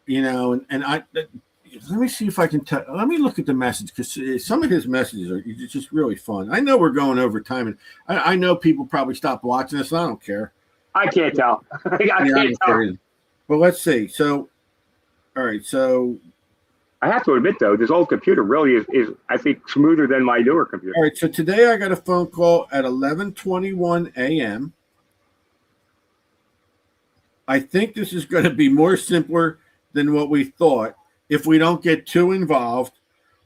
You know, and let me see if I can tell. Let me look at the message because some of his messages are just really fun. I know we're going over time, and I know people probably stopped watching us. And I don't care. I can't tell. I can't tell. But let's see. So, all right. So, I have to admit though, this old computer really is I think smoother than my newer computer. all right. So today I got a phone call at 11:21 a.m. I think this is going to be more simpler than what we thought if we don't get too involved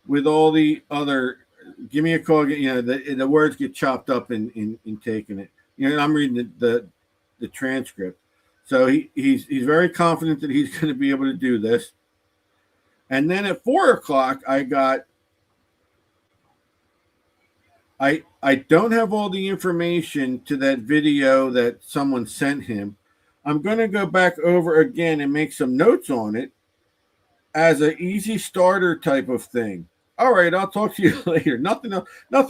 with all the other. Give me a call. You know, the words get chopped up in taking it. You know, I'm reading the transcript. So he's very confident that he's going to be able to do this. And then at 4 o'clock, I don't have all the information to that video that someone sent him. I'm going to go back over again and make some notes on it as an easy starter type of thing. All right, I'll talk to you later. Nothing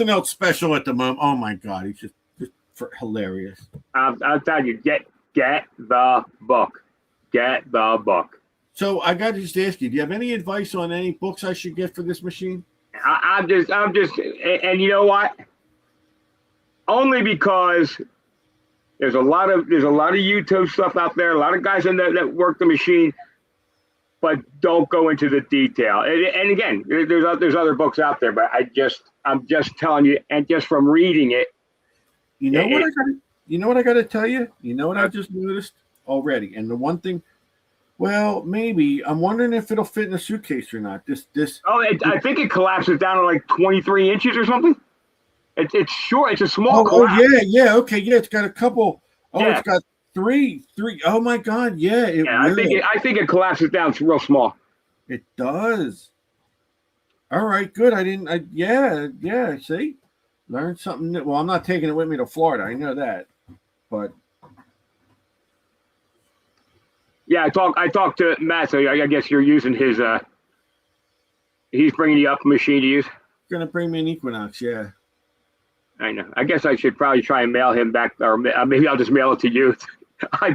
else special at the moment. Oh my God, he's just hilarious. I'll tell you, get the book. Get the book. So I got to just ask you, do you have any advice on any books I should get for this machine? I'm just, and you know what? Only because there's a lot of YouTube stuff out there, a lot of guys in that work the machine, but don't go into the detail. And again, there's other books out there, but I'm just telling you, and just from reading it. You know what I got to tell you? You know what I just noticed already? And the one thing, well, maybe I'm wondering if it'll fit in a suitcase or not. I think it collapses down to like 23 inches or something. It's short. It's a small. Yeah. Okay, yeah. It's got a couple. Oh, yeah. It's got three. Oh my God, yeah. I think it collapses down. It's real small. It does. All right, good. Yeah. See, learned something new. Well, I'm not taking it with me to Florida. I know that, but. Yeah, I talked to Matt. So I guess you're using his. He's bringing you up a machine to use. Gonna bring me an Equinox, yeah. I know. I guess I should probably try and mail him back, or maybe I'll just mail it to you. I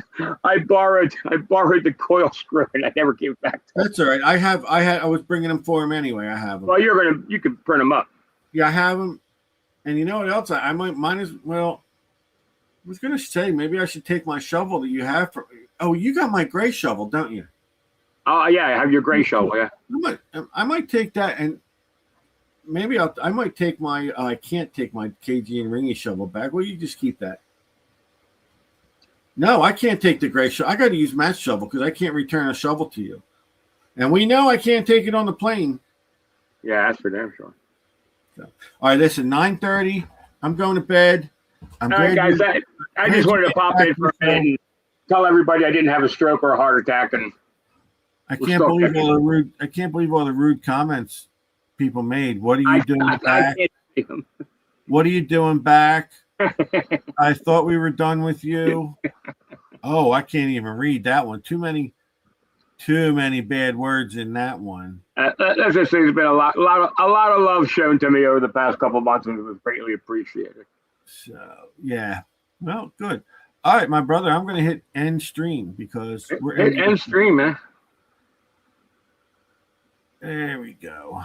borrowed the coil screw and I never gave it back to him. That's all right. I was bringing them for him anyway. I have them. Well, you can print them up. Yeah, I have them. And you know what else? I might as well. I was gonna say maybe I should take my shovel that you have for. Oh, you got my gray shovel, don't you? Oh yeah, I have your gray shovel. Yeah. I might take that and. Maybe I might take my. I can't take my KG and Ringy shovel back. Well, you just keep that. No, I can't take the gray shovel. I got to use Matt's shovel because I can't return a shovel to you. And we know I can't take it on the plane. Yeah, that's for damn sure. So, all right, listen, 9:30. I'm going to bed. All right, guys. I just wanted to pop in for a minute and tell everybody I didn't have a stroke or a heart attack, and I can't believe all the rude comments people made. What are you doing back? What are you doing back? I thought we were done with you. Oh, I can't even read that one. Too many bad words in that one. Let's just say there's been a lot of love shown to me over the past couple of months, and it was greatly appreciated. So yeah, well, good. All right, my brother, I'm going to hit end stream because we're end stream, man. There we go.